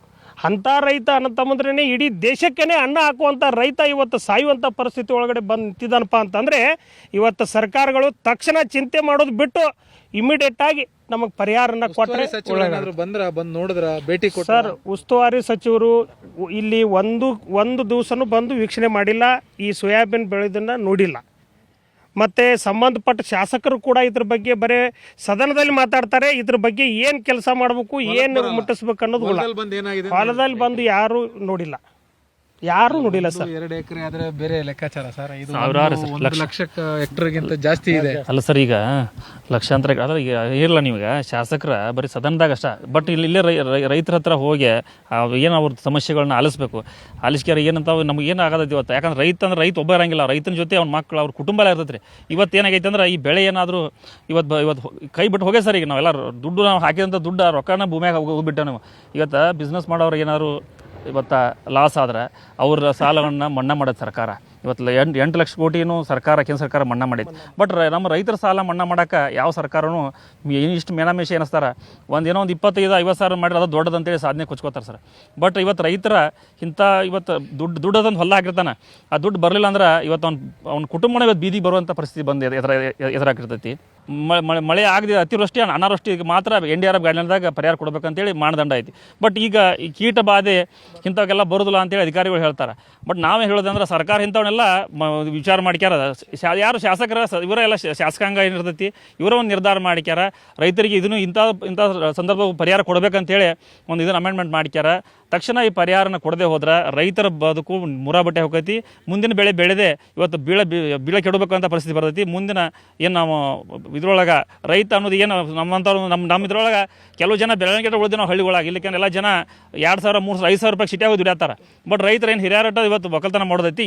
ಅಂಥ ರೈತ ಅಣ್ಣ ತಮ್ಮಂದ್ರೇ ಇಡೀ ದೇಶಕ್ಕೇ ಅನ್ನ ಹಾಕುವಂಥ ರೈತ ಇವತ್ತು ಸಾಯುವಂಥ ಪರಿಸ್ಥಿತಿ ಒಳಗಡೆ ಬಂದು ನಿಂತಿದ್ದಾನಪ್ಪ ಅಂತಂದರೆ ಇವತ್ತು ಸರ್ಕಾರಗಳು ತಕ್ಷಣ ಚಿಂತೆ ಮಾಡೋದು ಬಿಟ್ಟು ಇಮಿಡಿಯೇಟಾಗಿ ನಮಗೆ ಪರಿಹಾರನ ಕೊಟ್ಟರೆ. ಬಂದು ನೋಡಿದ್ರ ಭೇಟಿ ಸರ್, ಉಸ್ತುವಾರಿ ಸಚಿವರು ಇಲ್ಲಿ ಒಂದು ದಿವಸನೂ ಬಂದು ವೀಕ್ಷಣೆ ಮಾಡಿಲ್ಲ, ಈ ಸೋಯಾಬೀನ್ ಬೆಳೆದನ್ನು ನೋಡಿಲ್ಲ. ಮತ್ತು ಸಂಬಂಧಪಟ್ಟ ಶಾಸಕರು ಕೂಡ ಇದ್ರ ಬಗ್ಗೆ ಬರೀ ಸದನದಲ್ಲಿ ಮಾತಾಡ್ತಾರೆ, ಇದ್ರ ಬಗ್ಗೆ ಏನು ಕೆಲಸ ಮಾಡಬೇಕು, ಏನು ಮುಟ್ಟಿಸ್ಬೇಕು ಅನ್ನೋದು ಹೊಲದಲ್ಲಿ ಬಂದು ಯಾರು ನೋಡಿಲ್ಲ ಸರ್. 2 ಎಕರೆ ಆದ್ರೆ ಬೇರೆ ಲೆಕ್ಕಾಚಾರ ಸರ್. ಇದು ಸಾವಿರಾರು 1 ಲಕ್ಷ ಹೆಕ್ಟರ್ಗಿಂತ ಜಾಸ್ತಿ ಇದೆ. ಅಲ್ಲ ಸರ್, ಈಗ ಲಕ್ಷಾಂತರ ಅದ್ರ ಈಗ ಇರಲ್ಲ ನೀವೀಗ ಶಾಸಕರ ಬರೀ ಸದನದಾಗ ಅಷ್ಟ. ಬಟ್ ಇಲ್ಲೇ ರೈತರ ಹತ್ರ ಹೋಗಿ ಏನು ಅವ್ರ ಸಮಸ್ಯೆಗಳನ್ನ ಆಲಿಸ್ಬೇಕು. ಆಲಿಸ್ಕ್ಯಾರ ಏನಂತ ನಮ್ಗೆ ಏನು ಆಗೋದೈತಿ ಇವತ್ತು. ಯಾಕಂದ್ರೆ ರೈತ ಒಬ್ಬ ಇರಂಗಿಲ್ಲ, ರೈತನ ಜೊತೆ ಅವ್ನ ಮಕ್ಕಳು, ಅವ್ರ ಕುಟುಂಬ ಎಲ್ಲ ಇರ್ತೈತೆ ರೀ. ಇವತ್ತು ಏನಾಗೈತೆ ಅಂದ್ರೆ ಈ ಬೆಳೆ ಏನಾದರೂ ಇವತ್ತು ಕೈ ಬಿಟ್ಟು ಹೋಗೇ ಸರ್. ಈಗ ನಾವೆಲ್ಲ ದುಡ್ಡು ನಾವು ಹಾಕಿದಂಥ ದುಡ್ಡು ರೊಕ್ಕನ ಭೂಮಿಯಾಗ ಹೋಗ್ಬಿಟ್ಟೆ ನಾವು. ಇವತ್ತು ಬಿಸ್ನೆಸ್ ಮಾಡೋರಿಗೆ ಏನಾದ್ರು ಇವತ್ತು ಲಾಸ್ ಆದ್ರೆ ಅವ್ರ ಸಾಲವನ್ನು ಮನ್ನಾ ಮಾಡೋದು ಸರ್ಕಾರ. ಇವತ್ತು 8 ಲಕ್ಷ ಕೋಟಿನೂ ಕೇಂದ್ರ ಸರ್ಕಾರ ಮನ್ನಾ ಮಾಡಿದ್ದು. ಬಟ್ ನಮ್ಮ ರೈತರ ಸಾಲ ಮನ್ನಾ ಮಾಡೋಕೆ ಯಾವ ಸರ್ಕಾರನೂ ಇಷ್ಟು ಮೇನಾಮೇಷ ಏನಿಸ್ತಾರೆ. ಏನೋ ಒಂದು 25-50 ಸಾವಿರ ಮಾಡಿದ್ರೆ ಅದು ದೊಡ್ಡದಂತೇಳಿ ಸಾಧನೆ ಕೊಚ್ಕೋತಾರೆ ಸರ್. ಬಟ್ ಇವತ್ತು ರೈತರ ಇವತ್ತು ದುಡ್ಡದೊಂದು ಹೊಲ ಹಾಕಿರ್ತಾನೆ, ಆ ದುಡ್ಡು ಬರಲಿಲ್ಲ ಅಂದ್ರೆ ಇವತ್ತು ಅವ್ನ ಕುಟುಂಬನ ಇವತ್ತು ಬೀದಿಗೆ ಬರುವಂಥ ಪರಿಸ್ಥಿತಿ ಬಂದು ಎದುರಾಗಿರ್ತೈತಿ. ಮಳೆ ಆಗದೆ ಅತಿವೃಷ್ಟಿ ಅನಾವೃಷ್ಟಿಗೆ ಮಾತ್ರ NDRF ಗೈಡ್ಲೈನ್ದಾಗ ಪರಿಹಾರ ಕೊಡಬೇಕಂತೇಳಿ ಮಾನದಂಡ ಐತಿ. ಬಟ್ ಈಗ ಈ ಕೀಟ ಬಾಧೆ ಇಂಥವೆಲ್ಲ ಬರೋದಿಲ್ಲ ಅಂತೇಳಿ ಅಧಿಕಾರಿಗಳು ಹೇಳ್ತಾರೆ. ಬಟ್ ನಾವೇ ಹೇಳೋದಂದ್ರೆ ಸರ್ಕಾರ ಇಂಥವನ್ನೆಲ್ಲ ವಿಚಾರ ಮಾಡ್ಕ್ಯಾರ. ಯಾರು ಶಾಸಕರ ಇವರೆಲ್ಲ ಶಾಸಕಾಂಗ ಏನಿರ್ತೈತಿ ಇವರ ಒಂದು ನಿರ್ಧಾರ ಮಾಡ್ಕ್ಯಾರ. ರೈತರಿಗೆ ಇದನ್ನು ಇಂಥ ಸಂದರ್ಭ ಪರಿಹಾರ ಕೊಡಬೇಕಂತೇಳಿ ಒಂದು ಇದನ್ನು ಅಮೆಂಡ್ಮೆಂಟ್ ಮಾಡ್ಕ್ಯಾರ. ತಕ್ಷಣ ಈ ಪರಿಹಾರನ ಕೊಡದೆ ಹೋದ್ರೆ ರೈತರ ಬದುಕು ಮುರಾಬಟ್ಟೆ ಹೋಗೈತಿ. ಮುಂದಿನ ಬೆಳೆ ಬೆಳೆದೆ ಇವತ್ತು ಬೀಳ ಕೆಡಬೇಕು ಅಂತ ಪರಿಸ್ಥಿತಿ ಬರ್ತೈತಿ. ಮುಂದಿನ ಏನು ನಾವು ಇದ್ರೊಳಗೆ ರೈತ ಅನ್ನೋದು ಏನು ನಮ್ಮಂಥವ್ರು ನಮ್ಮ ಇದ್ರೊಳಗೆ ಕೆಲವು ಜನ ಬೆಳವಣಿಗೆ ಉಳಿದ ನಾವು ಹಳ್ಳಿಗಳಾಗಿ ಇಲ್ಲಿಕ್ಕೆ ಎಲ್ಲ ಜನ 2,000, 3,000, 5,000 ರೂಪಾಯಿ ಸಿಟಿಯಾಗಿ ದುಡಿಯಾತಾರೆ. ಬಟ್ ರೈತರು ಏನು ಹಿರಿಯಾರಟ ಇವತ್ತು ಒಕ್ಕಲ್ತನ ಮಾಡೋದೈತಿ.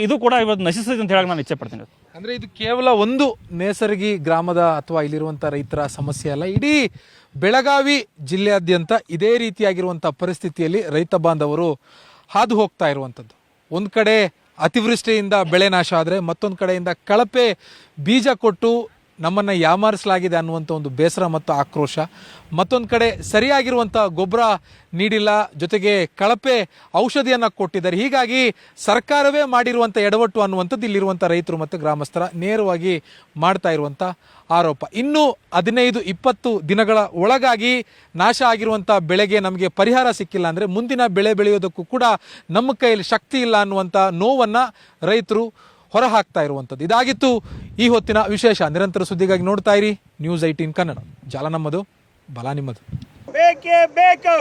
ಇದು ಕೂಡ ಇವತ್ತು ನಶಿಸ್ತೈತಿ ಅಂತ ಹೇಳಕ್ಕೆ ನಾನು ಇಚ್ಛೆ ಪಡ್ತೀನಿ. ಅಂದರೆ ಇದು ಕೇವಲ ಒಂದು ನೇಸರ್ಗಿ ಗ್ರಾಮದ ಅಥವಾ ಇಲ್ಲಿರುವಂಥ ರೈತರ ಸಮಸ್ಯೆ ಅಲ್ಲ. ಇಡೀ ಬೆಳಗಾವಿ ಜಿಲ್ಲೆಯಾದ್ಯಂತ ಇದೇ ರೀತಿಯಾಗಿರುವಂಥ ಪರಿಸ್ಥಿತಿಯಲ್ಲಿ ರೈತ ಬಾಂಧವರು ಹಾದು ಹೋಗ್ತಾ ಇರುವಂಥದ್ದು. ಒಂದು ಕಡೆ ಅತಿವೃಷ್ಟಿಯಿಂದ ಬೆಳೆ ನಾಶ ಆದರೆ ಮತ್ತೊಂದು ಕಡೆಯಿಂದ ಕಳಪೆ ಬೀಜ ಕೊಟ್ಟು ನಮ್ಮನ್ನು ಯಾಮಾರಿಸಲಾಗಿದೆ ಅನ್ನುವಂಥ ಒಂದು ಬೇಸರ ಮತ್ತು ಆಕ್ರೋಶ. ಮತ್ತೊಂದು ಕಡೆ ಸರಿಯಾಗಿರುವಂಥ ಗೊಬ್ಬರ ನೀಡಿಲ್ಲ, ಜೊತೆಗೆ ಕಳಪೆ ಔಷಧಿಯನ್ನು ಕೊಟ್ಟಿದ್ದಾರೆ. ಹೀಗಾಗಿ ಸರ್ಕಾರವೇ ಮಾಡಿರುವಂಥ ಎಡವಟ್ಟು ಅನ್ನುವಂಥದ್ದು ಇಲ್ಲಿರುವಂಥ ರೈತರು ಮತ್ತು ಗ್ರಾಮಸ್ಥರ ನೇರವಾಗಿ ಮಾಡ್ತಾ ಇರುವಂಥ ಆರೋಪ. ಇನ್ನು 15-20 ದಿನಗಳ ಒಳಗಾಗಿ ನಾಶ ಆಗಿರುವಂಥ ಬೆಳೆಗೆ ನಮಗೆ ಪರಿಹಾರ ಸಿಕ್ಕಿಲ್ಲ ಅಂದರೆ ಮುಂದಿನ ಬೆಳೆ ಬೆಳೆಯೋದಕ್ಕೂ ಕೂಡ ನಮ್ಮ ಕೈಯಲ್ಲಿ ಶಕ್ತಿ ಇಲ್ಲ ಅನ್ನುವಂಥ ನೋವನ್ನು ರೈತರು ಹೊರ ಹಾಕ್ತಾ ಇರುವಂಥದ್ದು. ಇದಾಗಿತ್ತು ಈ ಹೊತ್ತಿನ ವಿಶೇಷ. ನಿರಂತರ ಸುದ್ದಿಗಾಗಿ ನೋಡ್ತಾ ಇರಿ News 18 ಕನ್ನಡ. ಜಾಲ ನಮ್ಮದು, ಬಲ ನಿಮ್ಮದು. ಬೇಕೇ ಬೇಕು.